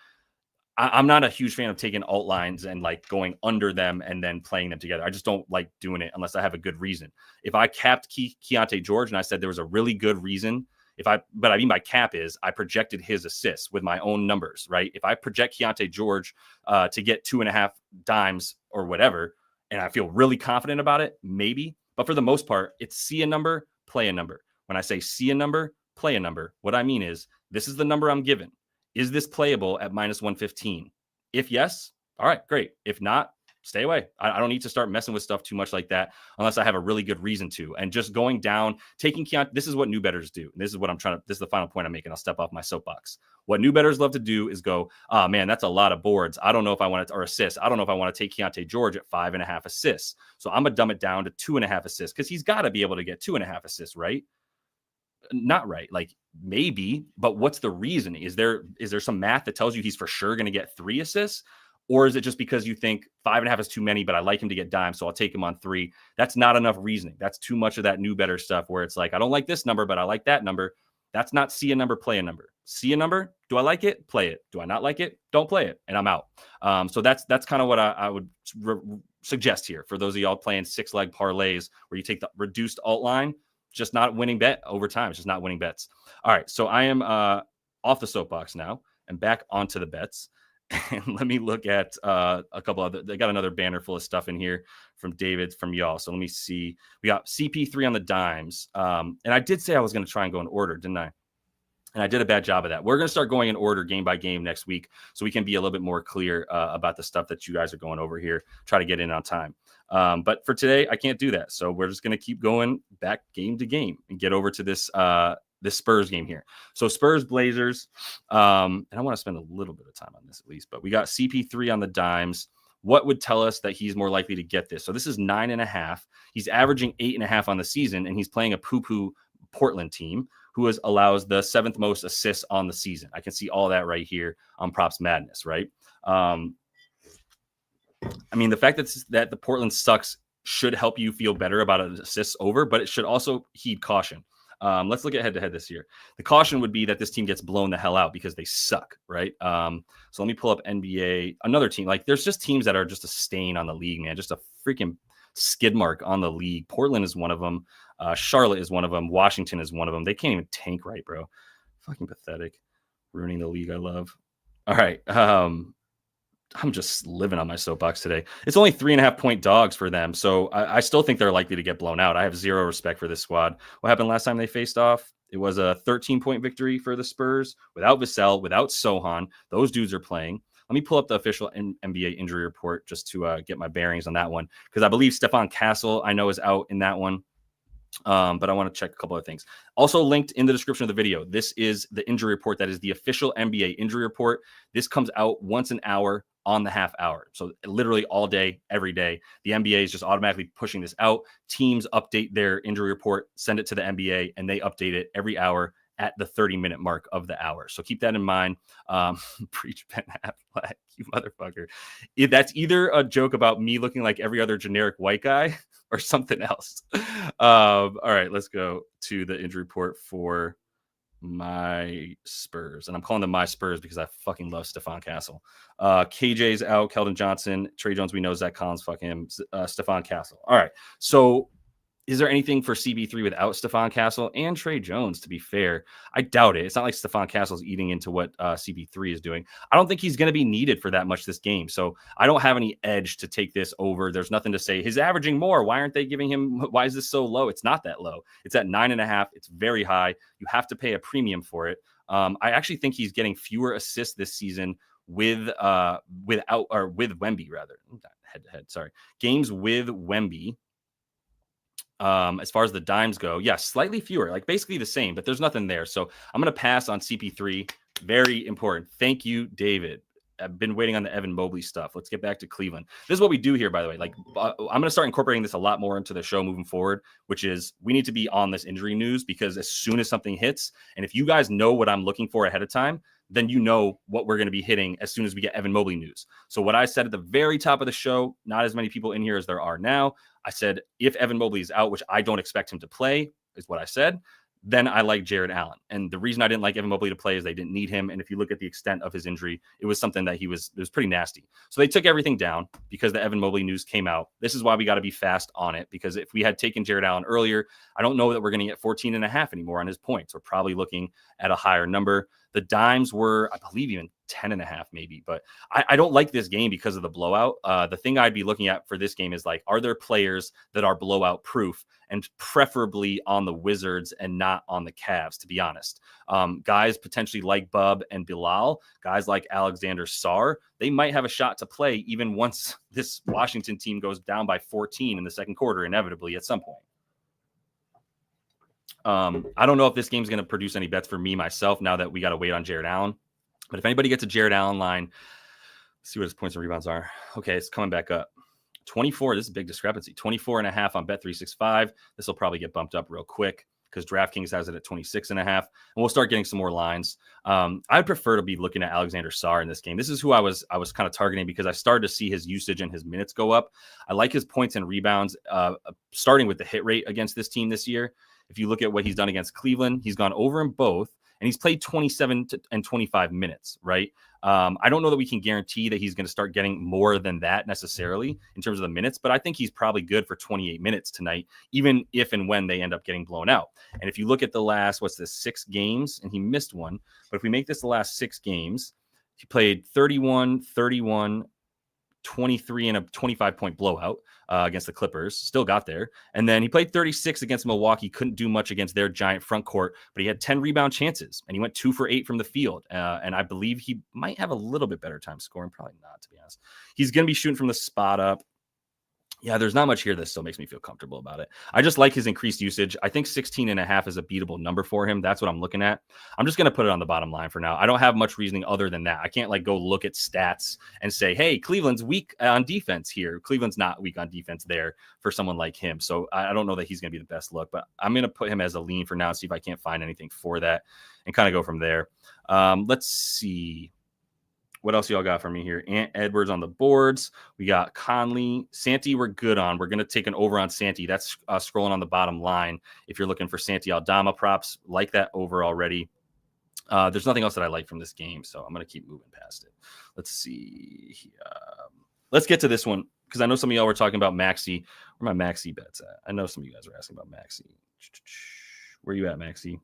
I'm not a huge fan of taking alt lines and like going under them and then playing them together. I just don't like doing it unless I have a good reason. If I capped Keontae George and I said there was a really good reason, but I mean by cap is I projected his assists with my own numbers, right? If I project Keontae George to get 2.5 dimes or whatever, and I feel really confident about it, maybe. But for the most part, it's see a number, play a number. When I say see a number, play a number, what I mean is this is the number I'm given. Is this playable at -115? If yes, all right, great. If not, stay away. I don't need to start messing with stuff too much like that unless I have a really good reason to. And just going down, taking Keontae, this is what new bettors do. This is what this is the final point I'm making. I'll step off my soapbox. What new bettors love to do is go, oh man, that's a lot of boards. I don't know if I want to, or assists. I don't know if I want to take Keontae George at 5.5 assists. So I'm going to dumb it down to 2.5 assists because he's got to be able to get 2.5 assists, right? Not right. Like maybe, but what's the reason? Is there some math that tells you he's for sure going to get 3 assists? Or is it just because you think 5.5 is too many, but I like him to get dimes, so I'll take him on 3? That's not enough reasoning. That's too much of that new better stuff where it's like, I don't like this number, but I like that number. That's not see a number, play a number. See a number. Do I like it? Play it. Do I not like it? Don't play it. And I'm out. So that's kind of what I would suggest here for those of y'all playing 6-leg parlays where you take the reduced alt line. Just not winning bet over time. It's just not winning bets. All right. So I am off the soapbox now and back onto the bets. And let me look at a couple other. They got another banner full of stuff in here from David, from y'all. So let me see. We got CP3 on the dimes. And I did say I was going to try and go in order, didn't I? And I did a bad job of that. We're going to start going in order game by game next week so we can be a little bit more clear about the stuff that you guys are going over here. Try to get in on time. But for today, I can't do that. So we're just going to keep going back game to game and get over to this Spurs game here. So Spurs Blazers. And I want to spend a little bit of time on this at least. But we got CP3 on the dimes. What would tell us that he's more likely to get this? So this is 9.5. He's averaging 8.5 on the season, and he's playing a poo-poo Portland team who allows the 7th most assists on the season. I can see all that right here on Props Madness, right? I mean, the fact that the Portland sucks should help you feel better about an assists over, but it should also heed caution. Let's look at head-to-head this year. The caution would be that this team gets blown the hell out because they suck, right? So let me pull up NBA. Another team. Like, there's just teams that are just a stain on the league, man. Just a freaking skid mark on the league. Portland is one of them. Charlotte is one of them. Washington is one of them. They can't even tank right, bro. Fucking pathetic. Ruining the league I love. All right. I'm just living on my soapbox today. It's only 3.5-point dogs for them. So I still think they're likely to get blown out. I have zero respect for this squad. What happened last time they faced off? It was a 13-point victory for the Spurs without Vassell, without Sohan. Those dudes are playing. Let me pull up the official NBA injury report just to get my bearings on that one, because I believe Stefan Castle, I know, is out in that one. But I want to check a couple of things. Also linked in the description of the video, this is the injury report. That is the official NBA injury report. This comes out once an hour on the half hour. So literally all day, every day. The NBA is just automatically pushing this out. Teams update their injury report, send it to the NBA, and they update it every hour at the 30-minute mark of the hour. So keep that in mind. Preach Ben Affleck, you motherfucker. That's either a joke about me looking like every other generic white guy or something else. All right, let's go to the injury report for my Spurs. And I'm calling them my Spurs because I fucking love Stefan Castle. KJ's out, Keldon Johnson, Trey Jones, we know, Zach Collins, fuck him, Stefan Castle. All right, so is there anything for CB3 without Stefan Castle and Trey Jones, to be fair? I doubt it. It's not like Stefan Castle's eating into what CB3 is doing. I don't think he's going to be needed for that much this game. So I don't have any edge to take this over. There's nothing to say. He's averaging more. Why aren't they giving him? Why is this so low? It's not that low. It's at 9.5. It's very high. You have to pay a premium for it. I actually think he's getting fewer assists this season with Wemby, rather. Head-to-head, sorry. Games with Wemby. As far as the dimes go, yeah, slightly fewer, like basically the same, but there's nothing there. So I'm going to pass on CP3. Very important. Thank you, David. I've been waiting on the Evan Mobley stuff. Let's get back to Cleveland. This is what we do here, by the way. Like, I'm going to start incorporating this a lot more into the show moving forward, which is we need to be on this injury news, because as soon as something hits, and if you guys know what I'm looking for ahead of time, then you know what we're going to be hitting as soon as we get Evan Mobley news. So what I said at the very top of the show, not as many people in here as there are now, I said, if Evan Mobley is out, which I don't expect him to play, is what I said, then I like Jared Allen. And the reason I didn't like Evan Mobley to play is they didn't need him. And if you look at the extent of his injury, it was something that it was pretty nasty. So they took everything down because the Evan Mobley news came out. This is why we got to be fast on it, because if we had taken Jared Allen earlier, I don't know that we're going to get 14.5 anymore on his points. We're probably looking at a higher number. The dimes were, I believe, even 10.5 maybe, but I don't like this game because of the blowout. The thing I'd be looking at for this game is, like, are there players that are blowout proof, and preferably on the Wizards and not on the Cavs, to be honest. Guys potentially like Bub and Bilal, guys like Alexander Sarr, they might have a shot to play even once this Washington team goes down by 14 in the second quarter, inevitably at some point. I don't know if this game's going to produce any bets for me myself now that we got to wait on Jared Allen. But if anybody gets a Jared Allen line, let's see what his points and rebounds are. Okay, it's coming back up. 24, this is a big discrepancy. 24.5 on Bet365. This will probably get bumped up real quick because DraftKings has it at 26.5. And we'll start getting some more lines. I'd prefer to be looking at Alexander Sarr in this game. This is who I was kind of targeting because I started to see his usage and his minutes go up. I like his points and rebounds, starting with the hit rate against this team this year. If you look at what he's done against Cleveland, he's gone over in both, and he's played 27 and 25 minutes, right? I don't know that we can guarantee that he's going to start getting more than that necessarily in terms of the minutes, but I think he's probably good for 28 minutes tonight, even if and when they end up getting blown out. And if you look at the last, 6 games, and he missed one, but if we make this the last 6 games, he played 31, 31, 23 and a 25-point blowout against the Clippers. Still got there. And then he played 36 against Milwaukee. Couldn't do much against their giant front court, but he had 10 rebound chances, and he went 2 for 8 from the field. And I believe he might have a little bit better time scoring. Probably not, to be honest. He's going to be shooting from the spot up. Yeah, there's not much here that still makes me feel comfortable about it. I just like his increased usage. I think 16.5 is a beatable number for him. That's what I'm looking at. I'm just going to put it on the bottom line for now. I don't have much reasoning other than that. I can't like go look at stats and say, hey, Cleveland's weak on defense here. Cleveland's not weak on defense there for someone like him. So I don't know that he's going to be the best look, but I'm going to put him as a lean for now and see if I can't find anything for that and kind of go from there. Let's see. What else y'all got for me here? Ant Edwards on the boards. We got Conley. Santi, we're good on. We're going to take an over on Santi. That's scrolling on the bottom line. If you're looking for Santi Aldama props, like that over already. There's nothing else that I like from this game, so I'm going to keep moving past it. Let's see. Let's get to this one, because I know some of y'all were talking about Maxey. Where my Maxey bets at? I know some of you guys are asking about Maxey. Where you at, Maxey?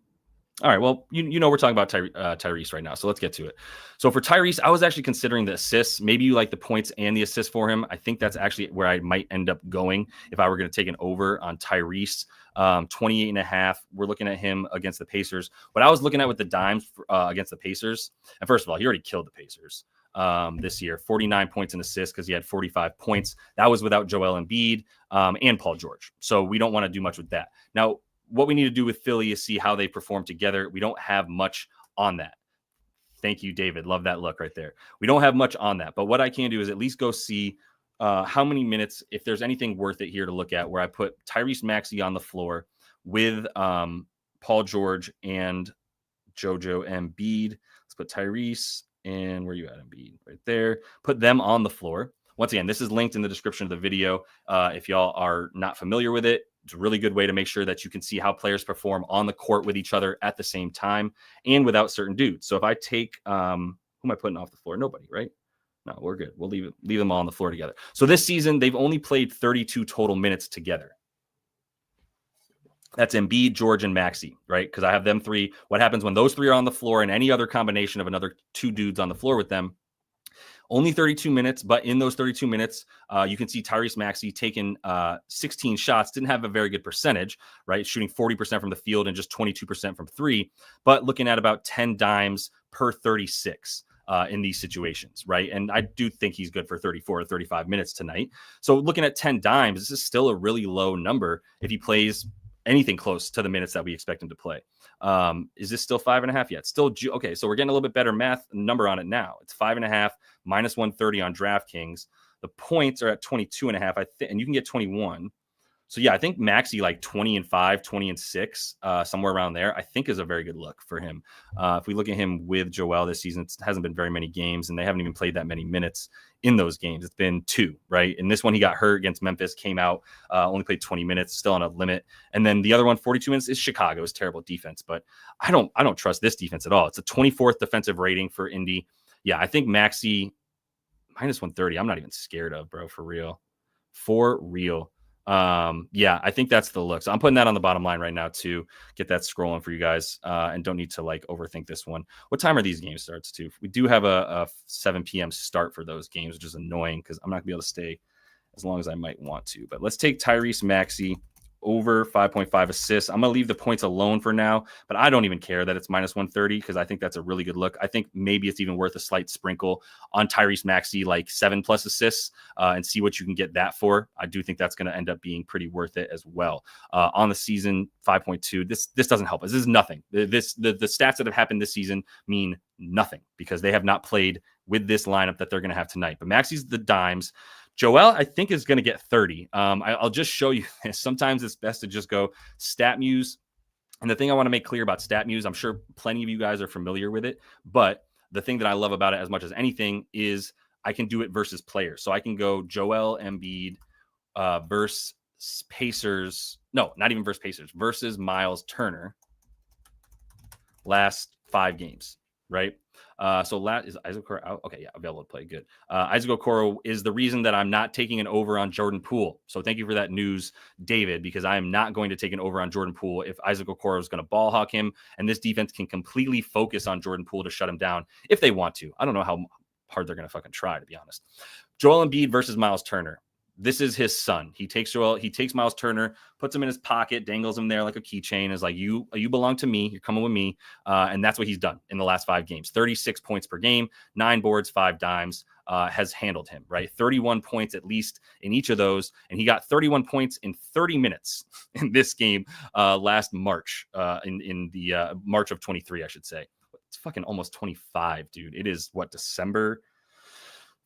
All right, well, you know we're talking about Tyrese right now, so let's get to it. So for Tyrese, I was actually considering the assists. Maybe you like the points and the assists for him. I think that's actually where I might end up going if I were going to take an over on Tyrese. 28.5. We're looking at him against the Pacers. What I was looking at with the dimes against the Pacers, and first of all, he already killed the Pacers this year. 49 points and assists because he had 45 points. That was without Joel Embiid and Paul George. So we don't want to do much with that. Now, what we need to do with Philly is see how they perform together. We don't have much on that. Thank you, David. Love that look right there. We don't have much on that, but what I can do is at least go see how many minutes, if there's anything worth it here to look at, where I put Tyrese Maxey on the floor with Paul George and JoJo Embiid. Let's put Tyrese and where you at, Embiid? Right there. Put them on the floor. Once again, this is linked in the description of the video. If y'all are not familiar with it, it's a really good way to make sure that you can see how players perform on the court with each other at the same time and without certain dudes. So if I take, who am I putting off the floor? Nobody, right? No, we're good. We'll leave them all on the floor together. So this season, they've only played 32 total minutes together. That's Embiid, George, and Maxey, right? Because I have them three. What happens when those three are on the floor and any other combination of another two dudes on the floor with them? Only 32 minutes, but in those 32 minutes, you can see Tyrese Maxey taking 16 shots. Didn't have a very good percentage, right? Shooting 40% from the field and just 22% from three, but looking at about 10 dimes per 36 in these situations, right? And I do think he's good for 34 or 35 minutes tonight. So looking at 10 dimes, this is still a really low number if he plays anything close to the minutes that we expect him to play. Is this still 5.5 yet? Still, okay. So we're getting a little bit better math number on it now. It's 5.5 minus 130 on DraftKings. The points are at 22.5. And you can get 21. So yeah, I think Maxey like 20-5, 20-6, somewhere around there, I think is a very good look for him. If we look at him with Joel this season, it hasn't been very many games and they haven't even played that many minutes in those games. It's been 2, right? And this one he got hurt against Memphis, came out, only played 20 minutes, still on a limit. And then the other one, 42 minutes, is Chicago's terrible defense, but I don't trust this defense at all. It's a 24th defensive rating for Indy. Yeah, I think Maxey minus 130, I'm not even scared of, bro, for real. For real. Yeah, I think that's the look. So I'm putting that on the bottom line right now to get that scrolling for you guys, and don't need to like overthink this one. What time are these games starts too? We do have a 7 p.m. start for those games, which is annoying because I'm not gonna be able to stay as long as I might want to. But let's take Tyrese Maxey over 5.5 assists. I'm going to leave the points alone for now, but I don't even care that it's minus 130 because I think that's a really good look. I think maybe it's even worth a slight sprinkle on Tyrese Maxey, like 7+ assists, and see what you can get that for. I do think that's going to end up being pretty worth it as well. On the season, 5.2. This doesn't help us. This is nothing. The stats that have happened this season mean nothing because they have not played with this lineup that they're going to have tonight. But Maxey's the dimes. Joel, I think, is going to get 30. I'll just show you this. Sometimes it's best to just go StatMuse. And the thing I want to make clear about StatMuse, I'm sure plenty of you guys are familiar with it, but the thing that I love about it as much as anything is I can do it versus players. So I can go Joel Embiid versus Pacers. No, not even versus Pacers, versus Miles Turner last 5 games, right? So is Isaac Okoro out? Okay, yeah, available to play. Good. Isaac Okoro is the reason that I'm not taking an over on Jordan Poole. So thank you for that news, David, because I am not going to take an over on Jordan Poole if Isaac Okoro is going to ball hawk him, and this defense can completely focus on Jordan Poole to shut him down if they want to. I don't know how hard they're going to fucking try, to be honest. Joel Embiid versus Miles Turner. This is his son. He takes Miles Turner, puts him in his pocket, dangles him there like a keychain, is like, you belong to me. You're coming with me. And that's what he's done in the last 5 games. 36 points per game, 9 boards, 5 dimes, has handled him, right? 31 points at least in each of those. And he got 31 points in 30 minutes in this game last March, in the March of 23, I should say. It's fucking almost 25, dude. It is what, December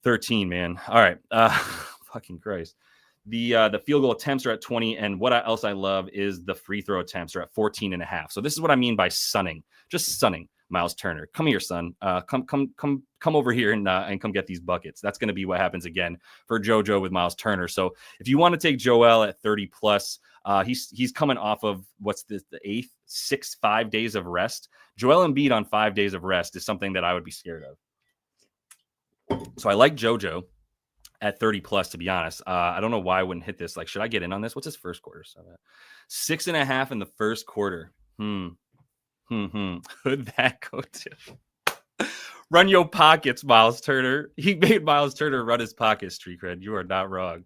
13, man. All right. Fucking Christ. The field goal attempts are at 20, and what else I love is the free throw attempts are at 14.5. So this is what I mean by sunning, just sunning Miles Turner. Come here, son. Come over here and come get these buckets. That's going to be what happens again for JoJo with Miles Turner. So if you want to take Joel at 30 plus, he's coming off of what's the 5 days of rest. Joel Embiid on 5 days of rest is something that I would be scared of. So I like JoJo at 30 plus, to be honest. I don't know why I wouldn't hit this. Like, should I get in on this? What's his first quarter? So 6.5 in the first quarter. Could that go to? Run your pockets, Miles Turner. He made Miles Turner run his pockets, Street Cred. You are not wrong.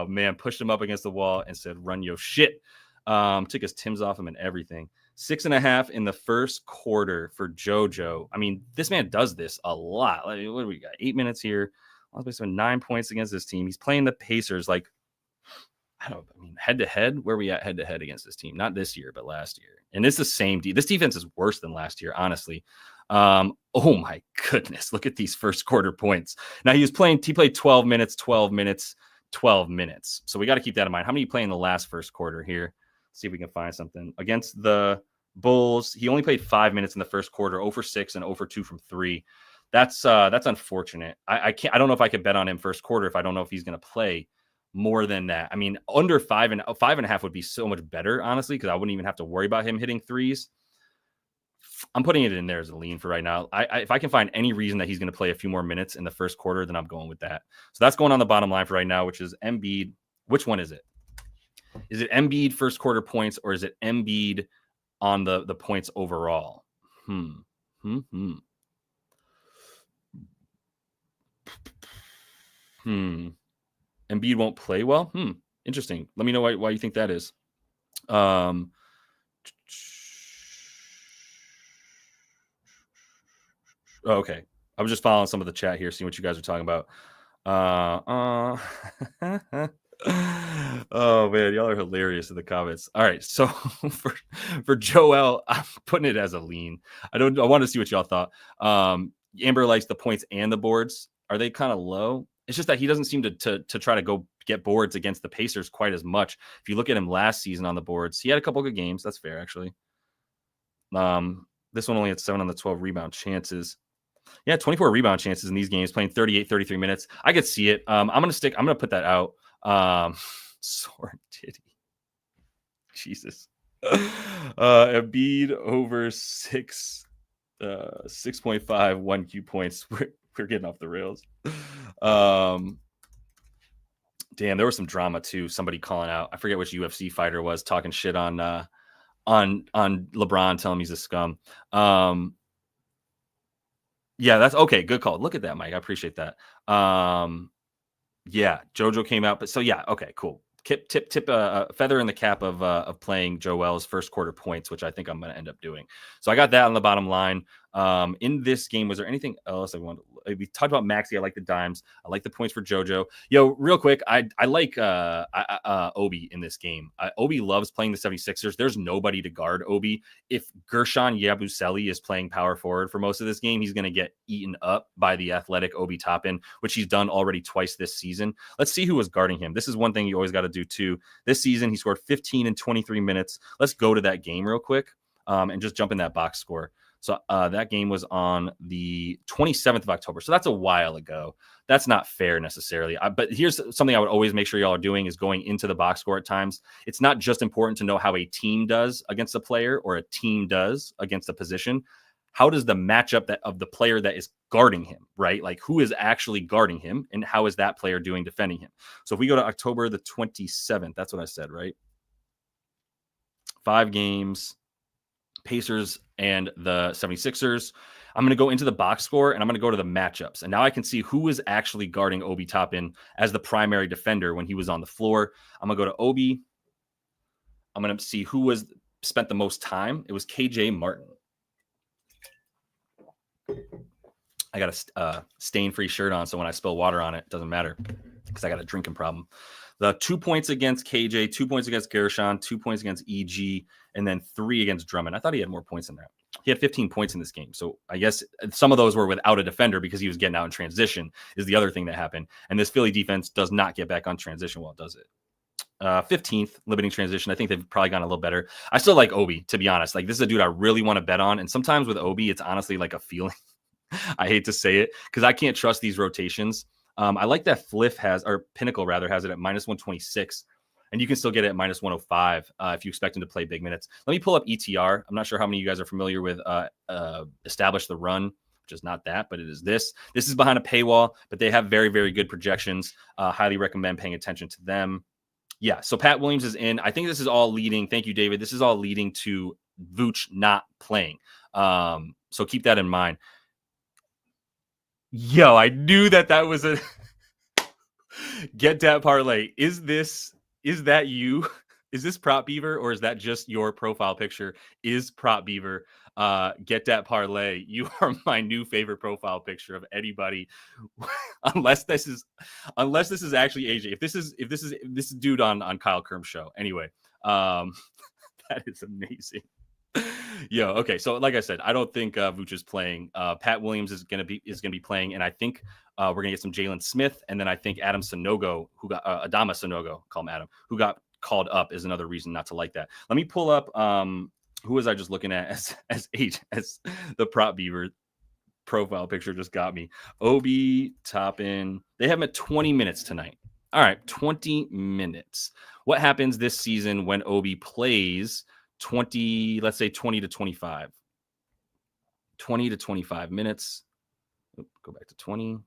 Man, pushed him up against the wall and said, run your shit. Took his Timbs off him and everything. 6.5 in the first quarter for JoJo. I mean, this man does this a lot. Like, what do we got? 8 minutes here. 9 points against this team. He's playing the Pacers like, head to head. Where are we at head to head against this team? Not this year, but last year. And it's the same. This defense is worse than last year, honestly. Oh my goodness. Look at these first quarter points. Now he played 12 minutes. So we got to keep that in mind. How many you play in the last first quarter here? Let's see if we can find something. Against the Bulls, he only played 5 minutes in the first quarter, 0 for 6 and 0 for 2 from 3. That's unfortunate. I don't know if I could bet on him first quarter if I don't know if he's going to play more than that. I mean, under 5.5 would be so much better, honestly, because I wouldn't even have to worry about him hitting threes. I'm putting it in there as a lean for right now. If I can find any reason that he's going to play a few more minutes in the first quarter, then I'm going with that. So that's going on the bottom line for right now, which is Embiid. Which one is it? Is it Embiid first quarter points, or is it Embiid on the points overall? Embiid won't play well. Interesting. Let me know why you think that is. Okay. I was just following some of the chat here, seeing what you guys are talking about. Oh man, y'all are hilarious in the comments. All right, so for Joel, I'm putting it as a lean. I want to see what y'all thought. Amber likes the points and the boards. Are they kind of low? It's just that he doesn't seem to try to go get boards against the Pacers quite as much. If you look at him last season on the boards, he had a couple good games. That's fair, actually. This one only had 7 on the 12 rebound chances. Yeah, 24 rebound chances in these games, playing 38, 33 minutes. I could see it. I'm going to put that out. Sore titty. Jesus. Embiid over 6.5 1Q points. We're getting off the rails. Damn, there was some drama too. Somebody calling out. I forget which UFC fighter was talking shit on LeBron, telling him he's a scum. Yeah, that's okay. Good call. Look at that, Mike. I appreciate that. Yeah, JoJo came out, but so yeah, okay, cool. Tip a feather in the cap of playing Joel's first quarter points, which I think I'm going to end up doing. So I got that on the bottom line. In this game, was there anything else I wanted? We talked about Maxey. I like the dimes. I like the points for JoJo. Yo, real quick, I like Obi in this game. Obi loves playing the 76ers. There's nobody to guard Obi. If Gershon Yabusele is playing power forward for most of this game, he's going to get eaten up by the athletic Obi Toppin, which he's done already twice this season. Let's see who was guarding him. This is one thing you always got to do too. This season, he scored 15 in 23 minutes. Let's go to that game real quick and just jump in that box score. So that game was on the 27th of October. So that's a while ago. That's not fair necessarily. But here's something I would always make sure y'all are doing is going into the box score at times. It's not just important to know how a team does against a player or a team does against a position. How does the matchup of the player that is guarding him, right? Like who is actually guarding him and how is that player doing defending him? So if we go to October the 27th, that's what I said, right? 5 games. Pacers and the 76ers. I'm going to go into the box score and I'm going to go to the matchups. And now I can see who is actually guarding Obi Toppin as the primary defender when he was on the floor. I'm going to go to Obi. I'm going to see who was spent the most time. It was KJ Martin. I got a stain-free shirt on, so when I spill water on it doesn't matter because I got a drinking problem. The 2 points against KJ, 2 points against Gershon, 2 points against EG, and then 3 against Drummond. I thought he had more points than that. He had 15 points in this game. So I guess some of those were without a defender because he was getting out in transition is the other thing that happened. And this Philly defense does not get back on transition well, does it? 15th limiting transition. I think they've probably gotten a little better. I still like Obi, to be honest. Like, this is a dude I really want to bet on. And sometimes with Obi, it's honestly like a feeling. I hate to say it because I can't trust these rotations. I like that Fliff has, or Pinnacle rather, has it at minus 126. And you can still get it at minus 105 if you expect him to play big minutes. Let me pull up ETR. I'm not sure how many of you guys are familiar with Establish the Run, which is not that, but it is this. This is behind a paywall, but they have very, very good projections. Highly recommend paying attention to them. Yeah, so Pat Williams is in. I think this is all leading. Thank you, David. This is all leading to Vooch not playing. So keep that in mind. Yo, I knew that was a get that parlay. Is that you? Is this Prop Beaver or is that just your profile picture? Is Prop Beaver get that parlay? You are my new favorite profile picture of anybody. unless this is actually AJ. If this is dude on Kyle Kerm's show. Anyway, that is amazing. Yo, okay. So like I said, I don't think Vooch is playing. Pat Williams is gonna be playing, and I think we're gonna get some Jalen Smith, and then I think Adam Sanogo, who got Adama Sanogo, call him Adam, who got called up, is another reason not to like that. Let me pull up who was I just looking at as the Prop Beaver profile picture just got me. Obi Toppin. They have him at 20 minutes tonight. All right, 20 minutes. What happens this season when Obi plays 20, let's say 20 to 25. 20 to 25 minutes. Go back to 20.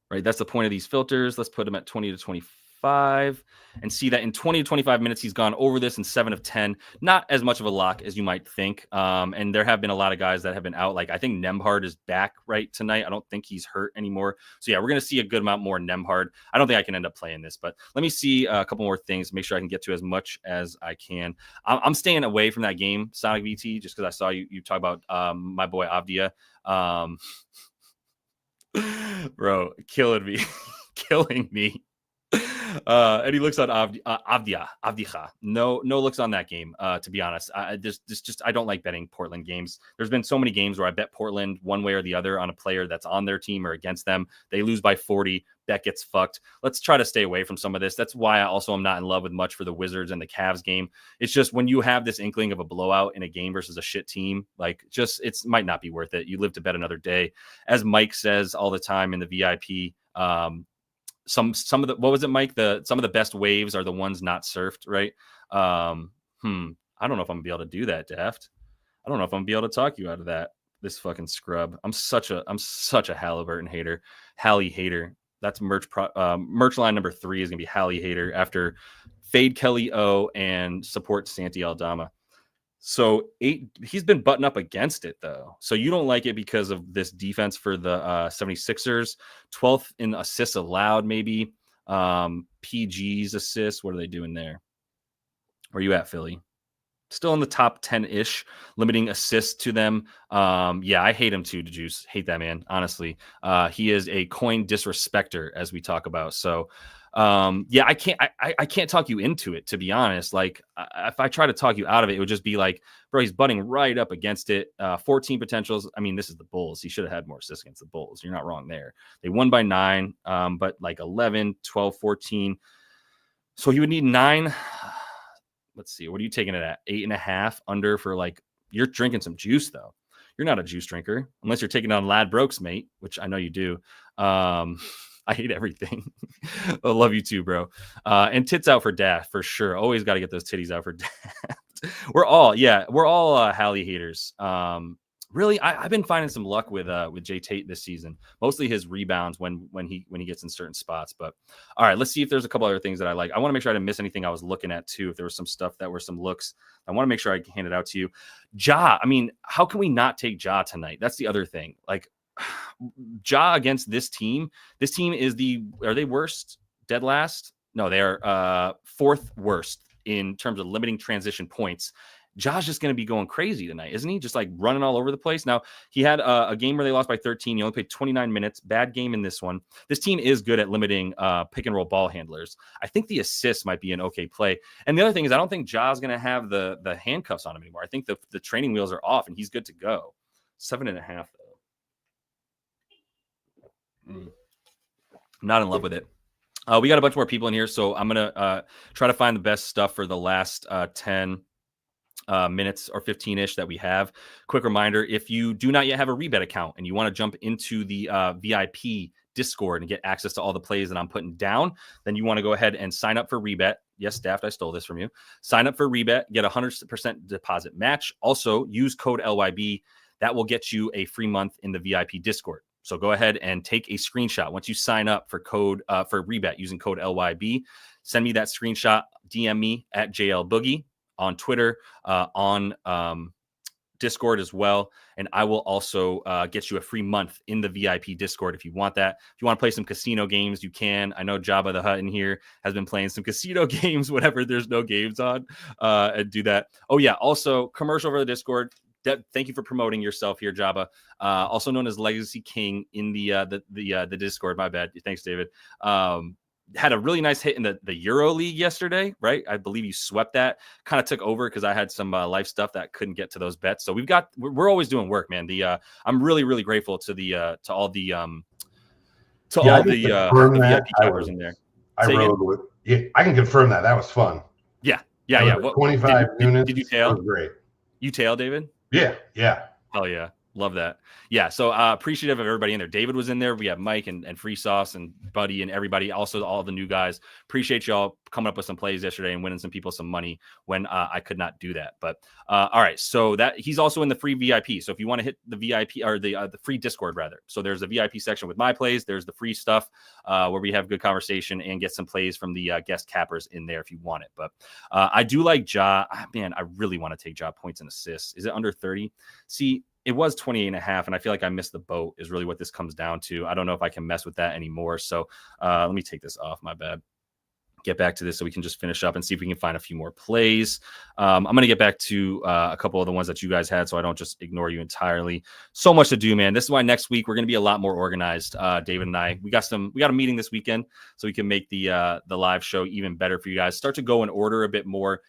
Right, that's the point of these filters. Let's put him at 20 to 25 and see that in 20 to 25 minutes, he's gone over this in 7 of 10. Not as much of a lock as you might think. And there have been a lot of guys that have been out. Like, I think Nembhard is back right tonight. I don't think he's hurt anymore. So yeah, we're going to see a good amount more Nembhard. I don't think I can end up playing this, but let me see a couple more things, make sure I can get to as much as I can. I'm staying away from that game, Sonic VT, just because I saw you talk about my boy Avdia. Bro, killing me. And he looks on Avdiha. No looks on that game. To be honest, I don't like betting Portland games. There's been so many games where I bet Portland one way or the other on a player that's on their team or against them. They lose by 40. Bet gets fucked. Let's try to stay away from some of this. That's why I also am not in love with much for the Wizards and the Cavs game. It's just when you have this inkling of a blowout in a game versus a shit team, like, just it might not be worth it. You live to bet another day, as Mike says all the time in the VIP. Some of the, what was it, Mike? Some of the best waves are the ones not surfed, right? I don't know if I'm gonna be able to do that, Daft. I don't know if I'm gonna be able to talk you out of that. This fucking scrub. I'm such a Halliburton hater. Hallie hater. That's merch line number 3 is gonna be Hallie hater after fade Kelly O and support Santi Aldama. So he's been buttoned up against it, though. So you don't like it because of this defense for the 76ers. 12th in assists allowed, maybe. PG's assists. What are they doing there? Where are you at, Philly? Still in the top 10-ish, limiting assists to them. Yeah, I hate him too, DeJuice. Hate that man, honestly. He is a coin disrespecter, as we talk about. So yeah, I can't talk you into it, to be honest. Like, if I try to talk you out of it, it would just be like, bro, he's butting right up against it. 14 potentials. I mean, this is the Bulls. He should have had more assists against the Bulls. You're not wrong there. They won by 9, but like 11, 12, 14. So he would need 9. Let's see. What are you taking it at? 8.5 under for, like, you're drinking some juice, though. You're not a juice drinker unless you're taking on Lad Brokes, mate, which I know you do. I hate everything. I love you too, bro. And tits out for Daft for sure. Always got to get those titties out for Daft. We're all Hallie haters. really, I've been finding some luck with Jay Tate this season. Mostly his rebounds when he gets in certain spots. But all right, let's see if there's a couple other things that I like. I want to make sure I didn't miss anything I was looking at too. If there was some stuff that were some looks, I want to make sure I hand it out to you. Ja, I mean, how can we not take Ja tonight? That's the other thing. Like Ja against this team. This team is are they worst? Dead last? No, they're fourth worst in terms of limiting transition points. Ja's just going to be going crazy tonight, isn't he? Just like running all over the place. Now, he had a game where they lost by 13. He only played 29 minutes. Bad game in this one. This team is good at limiting pick and roll ball handlers. I think the assists might be an okay play. And the other thing is I don't think Ja's going to have the handcuffs on him anymore. I think the training wheels are off and he's good to go. 7.5, though. I'm not in love with it. We got a bunch more people in here, so I'm going to try to find the best stuff for the last 10 minutes or 15-ish that we have. Quick reminder, if you do not yet have a REBET account and you want to jump into the VIP Discord and get access to all the plays that I'm putting down, then you want to go ahead and sign up for REBET. Yes, Daft, I stole this from you. Sign up for REBET, get a 100% deposit match. Also, use code LYB. That will get you a free month in the VIP Discord. So go ahead and take a screenshot. Once you sign up for REBET using code LYB, send me that screenshot, DM me at JLBoogie on Twitter, on Discord as well. And I will also get you a free month in the VIP Discord if you want that. If you want to play some casino games, you can. I know Jabba the Hutt in here has been playing some casino games whenever there's no games on, and do that. Oh, yeah. Also, commercial for the Discord. Thank you for promoting yourself here, Jabba. Also known as Legacy King in the Discord. My bad. Thanks, David. Had a really nice hit in the Euro League yesterday, right? I believe you swept that. Kind of took over because I had some life stuff that couldn't get to those bets. So we're always doing work, man. I'm really, really grateful to all the VIP cappers in there. I can confirm that. That was fun. Yeah. 25 units. Did you tail? Was great. You tail, David? Yeah. Hell yeah. Love that. Yeah. So appreciative of everybody in there. David was in there. We have Mike and Free Sauce and Buddy and everybody. Also, all the new guys. Appreciate y'all coming up with some plays yesterday and winning some people some money when I could not do that. But all right. So that he's also in the free VIP. So if you want to hit the VIP or the free Discord rather. So there's a VIP section with my plays. There's the free stuff where we have good conversation and get some plays from the guest cappers in there if you want it. But I do like Ja. Man, I really want to take Ja points and assists. Is it under 30? See, it was 28.5, and I feel like I missed the boat is really what this comes down to. I don't know if I can mess with that anymore. So let me take this off. My bad. Get back to this so we can just finish up and see if we can find a few more plays. I'm going to get back to a couple of the ones that you guys had so I don't just ignore you entirely. So much to do, man. This is why next week we're going to be a lot more organized, David and I. We got a meeting this weekend so we can make the live show even better for you guys. Start to go in order a bit more.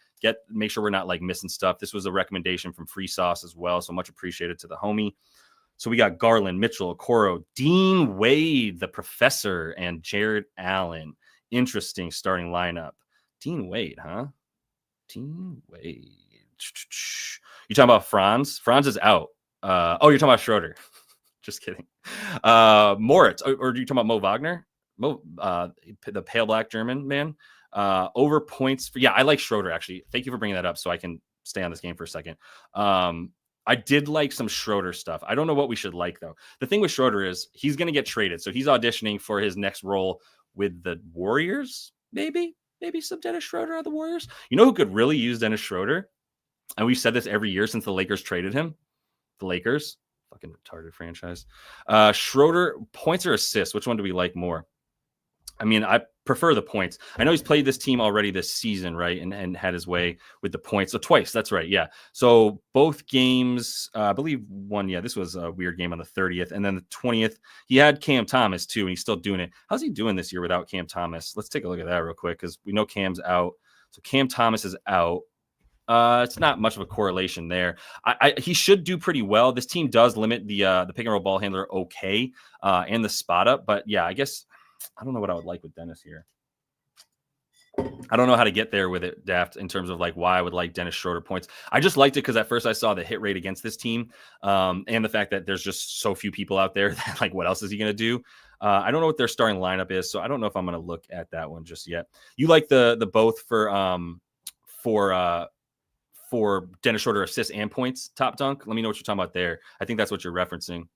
Make sure we're not like missing stuff. This was a recommendation from Free Sauce as well. So much appreciated to the homie. So we got Garland, Mitchell, Okoro, Dean Wade, the professor, and Jared Allen. Interesting starting lineup. Dean Wade, huh? Dean Wade. You talking about Franz? Franz is out. You're talking about Schroeder. Just kidding. Moritz, or are you talking about Mo Wagner? The pale black German man. Over points. I like Schroeder, actually. Thank you for bringing that up so I can stay on this game for a second. I did like some Schroeder stuff. I don't know what we should like, though. The thing with Schroeder is he's going to get traded. So he's auditioning for his next role with the Warriors, maybe some Dennis Schroeder on the Warriors. You know who could really use Dennis Schroeder? And we've said this every year since the Lakers traded him. The Lakers. Fucking retarded franchise. Schroeder, points or assists? Which one do we like more? I mean, I prefer the points. I know he's played this team already this season, right? And had his way with the points. So twice. That's right. Yeah. So both games, I believe one. Yeah, this was a weird game on the 30th. And then the 20th, he had Cam Thomas too, and he's still doing it. How's he doing this year without Cam Thomas? Let's take a look at that real quick because we know Cam's out. So Cam Thomas is out. It's not much of a correlation there. He should do pretty well. This team does limit the pick and roll ball handler okay, and the spot up. But yeah, I guess I don't know what I would like with Dennis here. I don't know how to get there with it, Daft, in terms of like why I would like Dennis Schroeder points. I just liked it because at first I saw the hit rate against this team, and the fact that there's just so few people out there that like what else is he going to do? I don't know what their starting lineup is, so I don't know if I'm going to look at that one just yet. You like the both for for Dennis Schroeder assists and points, top dunk. Let me know what you're talking about there. I think that's what you're referencing.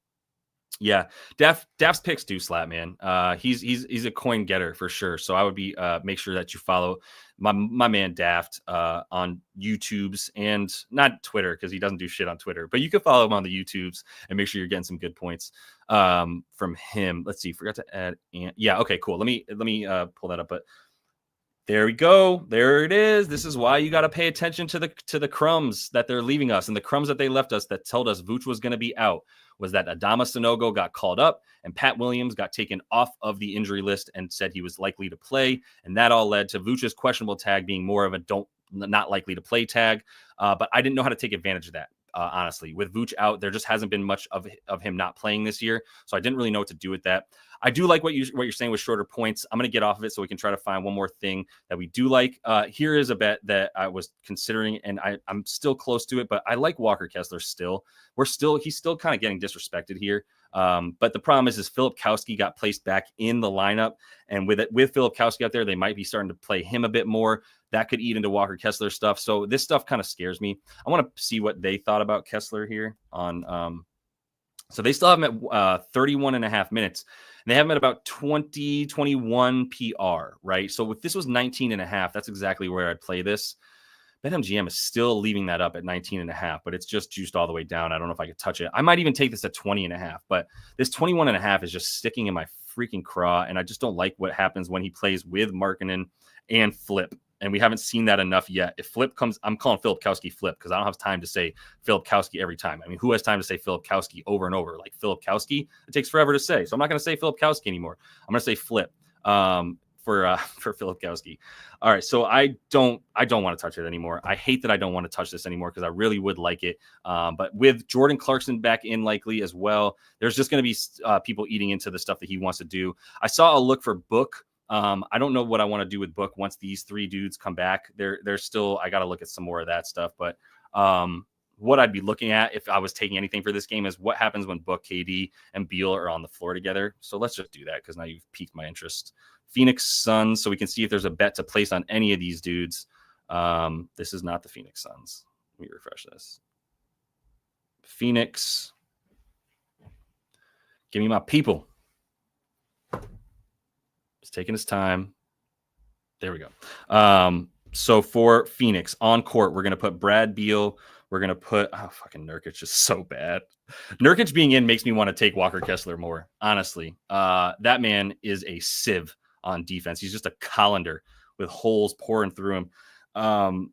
Yeah, Daft's picks do slap, man. He's a coin getter for sure. So I would be make sure that you follow my man Daft on YouTube's and not Twitter because he doesn't do shit on Twitter, but you can follow him on the YouTube's and make sure you're getting some good points from him. Let's see, forgot to add. Yeah, okay, cool. Let me pull that up, but. There we go. There it is. This is why you got to pay attention to the crumbs that they're leaving us, and the crumbs that they left us that told us Vooch was going to be out was that Adama Sanogo got called up and Pat Williams got taken off of the injury list and said he was likely to play, and that all led to Vooch's questionable tag being more of a not likely to play tag. But I didn't know how to take advantage of that. Honestly, with Vooch out, there just hasn't been much of him not playing this year, so I didn't really know what to do with that. I do like what you're saying with shorter points. I'm going to get off of it so we can try to find one more thing that we do like. Here is a bet that I was considering, and I'm still close to it, but I like Walker Kessler still. He's still kind of getting disrespected here. But the problem is Philip Kowski got placed back in the lineup, and with Philip Kowski out there, they might be starting to play him a bit more. That could eat into Walker Kessler stuff. So this stuff kind of scares me. I want to see what they thought about Kessler here on. So they still have him at 31 and a half minutes. And they have him at about 20, 21 PR, right? So if this was 19 and a half, that's exactly where I'd play this. BetMGM is still leaving that up at 19 and a half, but it's just juiced all the way down. I don't know if I could touch it. I might even take this at 20 and a half, but this 21 and a half is just sticking in my freaking craw. And I just don't like what happens when he plays with Markkanen and Flip. And we haven't seen that enough yet. If Flip comes, I'm calling Philip Kowski Flip because I don't have time to say Philip Kowski every time. I mean, who has time to say Philip Kowski over and over? Like Philip Kowski, it takes forever to say. So I'm not going to say Philip Kowski anymore. I'm going to say Flip for Philip Kowski. All right, so I don't want to touch it anymore. I hate that I don't want to touch this anymore because I really would like it. But with Jordan Clarkson back in likely as well, there's just going to be people eating into the stuff that he wants to do. I saw a look for Book. I don't know what I want to do with Book once these three dudes come back. They're still, I got to look at some more of that stuff. But what I'd be looking at if I was taking anything for this game is what happens when Book, KD, and Beal are on the floor together. So let's just do that because now you've piqued my interest. Phoenix Suns, so we can see if there's a bet to place on any of these dudes. This is not the Phoenix Suns. Let me refresh this. Phoenix. Give me my people. It's taking his time. There we go. So for Phoenix on court, we're going to put Brad Beal. We're going to put, fucking Nurkic is so bad. Nurkic being in makes me want to take Walker Kessler more, honestly. That man is a sieve on defense. He's just a colander with holes pouring through him. All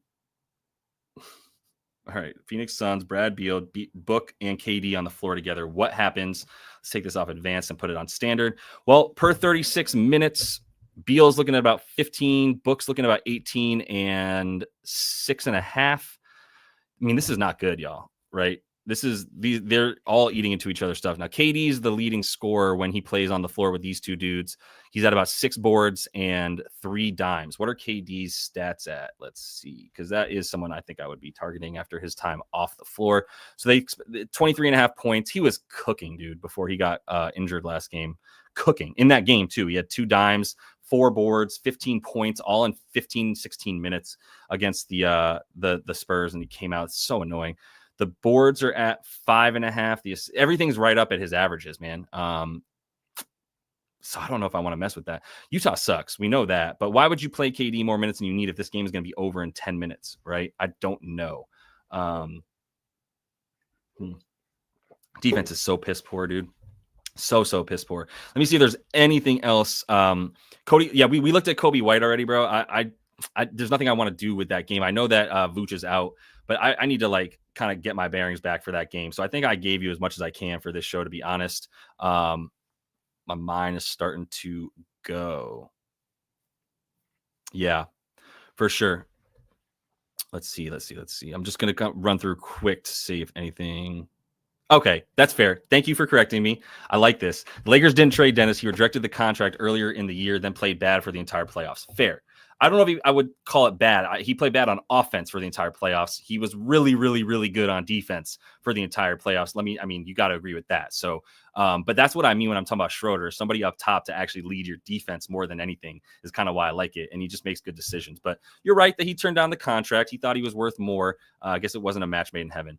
right, Phoenix Suns, Brad Beal, Book, and KD on the floor together. What happens? Let's take this off advanced and put it on standard. Well, per 36 minutes, Beal's looking at about 15, Book's looking at about 18 and 6.5. I mean, this is not good, y'all, right? They're all eating into each other's stuff. Now, KD's the leading scorer when he plays on the floor with these two dudes. He's at about 6 boards and 3 dimes. What are KD's stats at? Let's see, because that is someone I think I would be targeting after his time off the floor. So 23.5 points. He was cooking, dude, before he got injured last game. Cooking in that game, too. He had 2 dimes, 4 boards, 15 points, all in 15, 16 minutes against the Spurs, and he came out so annoying. The boards are at 5.5. Everything's right up at his averages, man. So I don't know if I want to mess with that. Utah sucks. We know that. But why would you play KD more minutes than you need if this game is going to be over in 10 minutes, right? I don't know. Defense is so piss poor, dude. So piss poor. Let me see if there's anything else. Cody, yeah, we looked at Kobe White already, bro. I there's nothing I want to do with that game. I know that Vooch is out, but I need to like kind of get my bearings back for that game. So I think I gave you as much as I can for this show, to be honest. My mind is starting to go. Yeah, for sure. Let's see. I'm just going to run through quick to see if anything. Okay, that's fair. Thank you for correcting me. I like this. The Lakers didn't trade Dennis. He rejected the contract earlier in the year, then played bad for the entire playoffs. Fair. I don't know if I would call it bad. He played bad on offense for the entire playoffs. He was really, really, really good on defense for the entire playoffs. You got to agree with that. So, but that's what I mean when I'm talking about Schroeder. Somebody up top to actually lead your defense more than anything is kind of why I like it. And he just makes good decisions. But you're right that he turned down the contract. He thought he was worth more. I guess it wasn't a match made in heaven.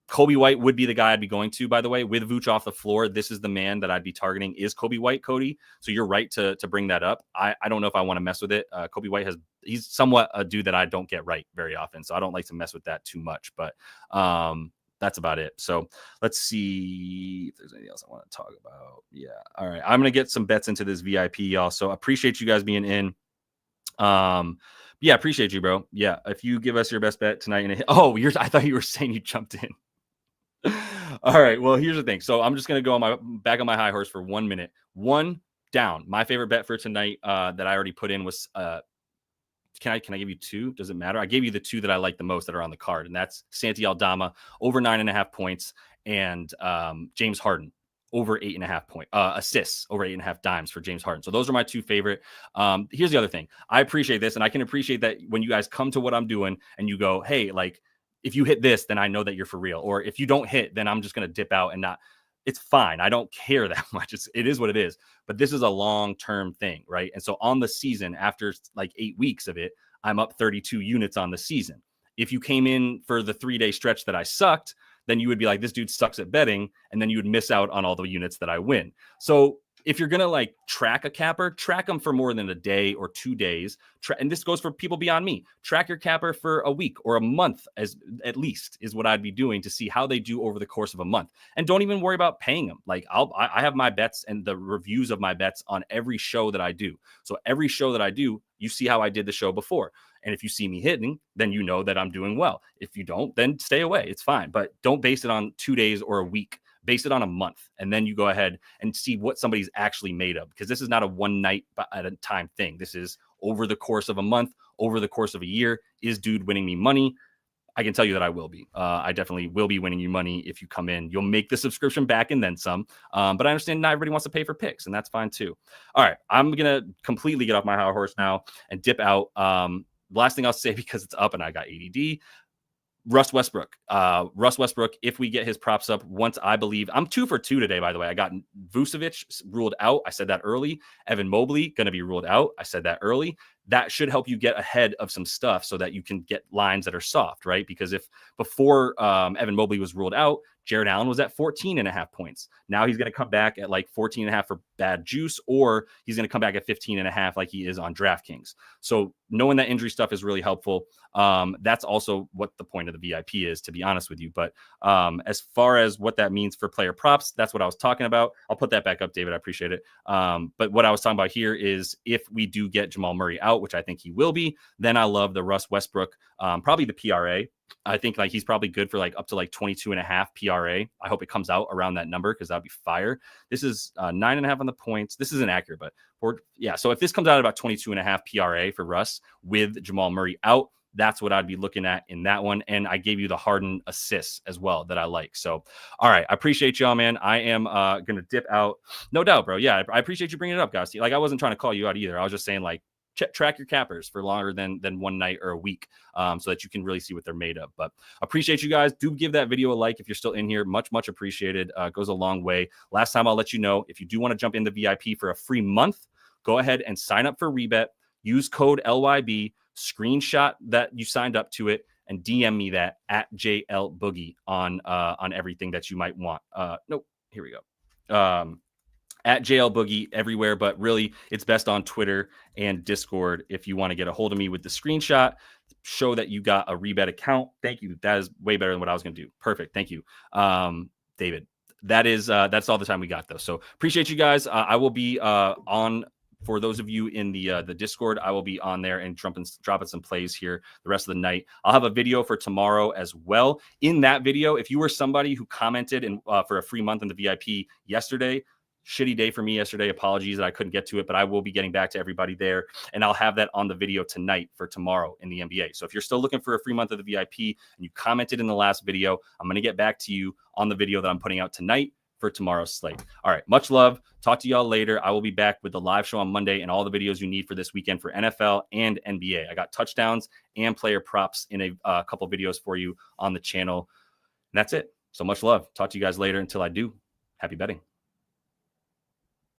Kobe White would be the guy I'd be going to, by the way, with Vooch off the floor. This is the man that I'd be targeting is Kobe White, Cody. So you're right to bring that up. I don't know if I want to mess with it. Kobe White he's somewhat a dude that I don't get right very often. So I don't like to mess with that too much, but that's about it. So let's see if there's anything else I want to talk about. Yeah. All right. I'm going to get some bets into this VIP, y'all. So appreciate you guys being in. Yeah, appreciate you, bro. Yeah. If you give us your best bet tonight. I thought you were saying you jumped in. All right. Well, here's the thing. So I'm just going to go back on my high horse for 1 minute. One down. My favorite bet for tonight that I already put in was can I give you two? Does it matter? I gave you the two that I like the most that are on the card, and that's Santi Aldama over 9.5 points and James Harden over 8.5 point assists, over 8.5 dimes for James Harden. So those are my two favorite. Here's the other thing. I appreciate this, and I can appreciate that when you guys come to what I'm doing and you go, hey, like, if you hit this, then I know that you're for real. Or if you don't hit, then I'm just going to dip out and not. It's fine. I don't care that much. It is what it is. But this is a long-term thing, right? And so on the season, after like 8 weeks of it, I'm up 32 units on the season. If you came in for the 3-day stretch that I sucked, then you would be like, this dude sucks at betting. And then you would miss out on all the units that I win. So if you're going to like track a capper, track them for more than a day or 2 days. And this goes for people beyond me. Track your capper for a week or a month at least is what I'd be doing to see how they do over the course of a month. And don't even worry about paying them. Like I have my bets and the reviews of my bets on every show that I do. So every show that I do, you see how I did the show before. And if you see me hitting, then you know that I'm doing well. If you don't, then stay away. It's fine. But don't base it on 2 days or a week. Base it on a month, and then you go ahead and see what somebody's actually made of, because this is not a one night at a time thing. This is over the course of a month, over the course of a year. Is dude winning me money? I can tell you that I will be. I definitely will be winning you money if you come in. You'll make the subscription back and then some. But I understand not everybody wants to pay for picks, and that's fine too. All right, I'm going to completely get off my high horse now and dip out. Last thing I'll say, because it's up and I got ADD, Russ Westbrook, if we get his props up once, I believe I'm 2 for 2 today, by the way. I got Vucevic ruled out. I said that early. Evan Mobley going to be ruled out. I said that early. That should help you get ahead of some stuff so that you can get lines that are soft, right? Because if before Evan Mobley was ruled out, Jared Allen was at 14.5 points. Now he's going to come back at like 14.5 for bad juice, or he's going to come back at 15.5 like he is on DraftKings. So knowing that injury stuff is really helpful. That's also what the point of the VIP is, to be honest with you. But as far as what that means for player props, that's what I was talking about. I'll put that back up, David. I appreciate it. But what I was talking about here is if we do get Jamal Murray out, which I think he will be, then I love the Russ Westbrook, probably the PRA. I think like he's probably good for like up to like 22.5 PRA. I hope it comes out around that number because that'd be fire. This is 9.5 on the points. This isn't accurate, but so if this comes out at about 22.5 PRA for Russ with Jamal Murray out, that's what I'd be looking at in that one. And I gave you the Harden assists as well that I like. So, all right. I appreciate y'all, man. I am going to dip out. No doubt, bro. Yeah. I appreciate you bringing it up, guys. Like I wasn't trying to call you out either. I was just saying like, track your cappers for longer than 1 night or a week so that you can really see what they're made of. But appreciate you guys. Do give that video a like if you're still in here. Much appreciated. Goes a long way. Last time I'll let you know, if you do want to jump in the VIP for a free month, go ahead and sign up for REBET. Use code LYB, screenshot that you signed up to it, and DM me that at JLBoogie on everything that you might want. Nope, here we go. At JL Boogie everywhere, but really it's best on Twitter and Discord if you want to get a hold of me with the screenshot, show that you got a REBET account. Thank you. That is way better than what I was going to do. Perfect. Thank you, David. That's all the time we got though. So appreciate you guys. I will be on. For those of you in the Discord, I will be on there and dropping some plays here the rest of the night. I'll have a video for tomorrow as well. In that video, if you were somebody who commented for a free month in the VIP yesterday, shitty day for me yesterday. Apologies that I couldn't get to it, but I will be getting back to everybody there. And I'll have that on the video tonight for tomorrow in the NBA. So if you're still looking for a free month of the VIP and you commented in the last video, I'm going to get back to you on the video that I'm putting out tonight for tomorrow's slate. All right. Much love. Talk to y'all later. I will be back with the live show on Monday and all the videos you need for this weekend for NFL and NBA. I got touchdowns and player props in a couple videos for you on the channel. And that's it. So much love. Talk to you guys later. Until I do, happy betting.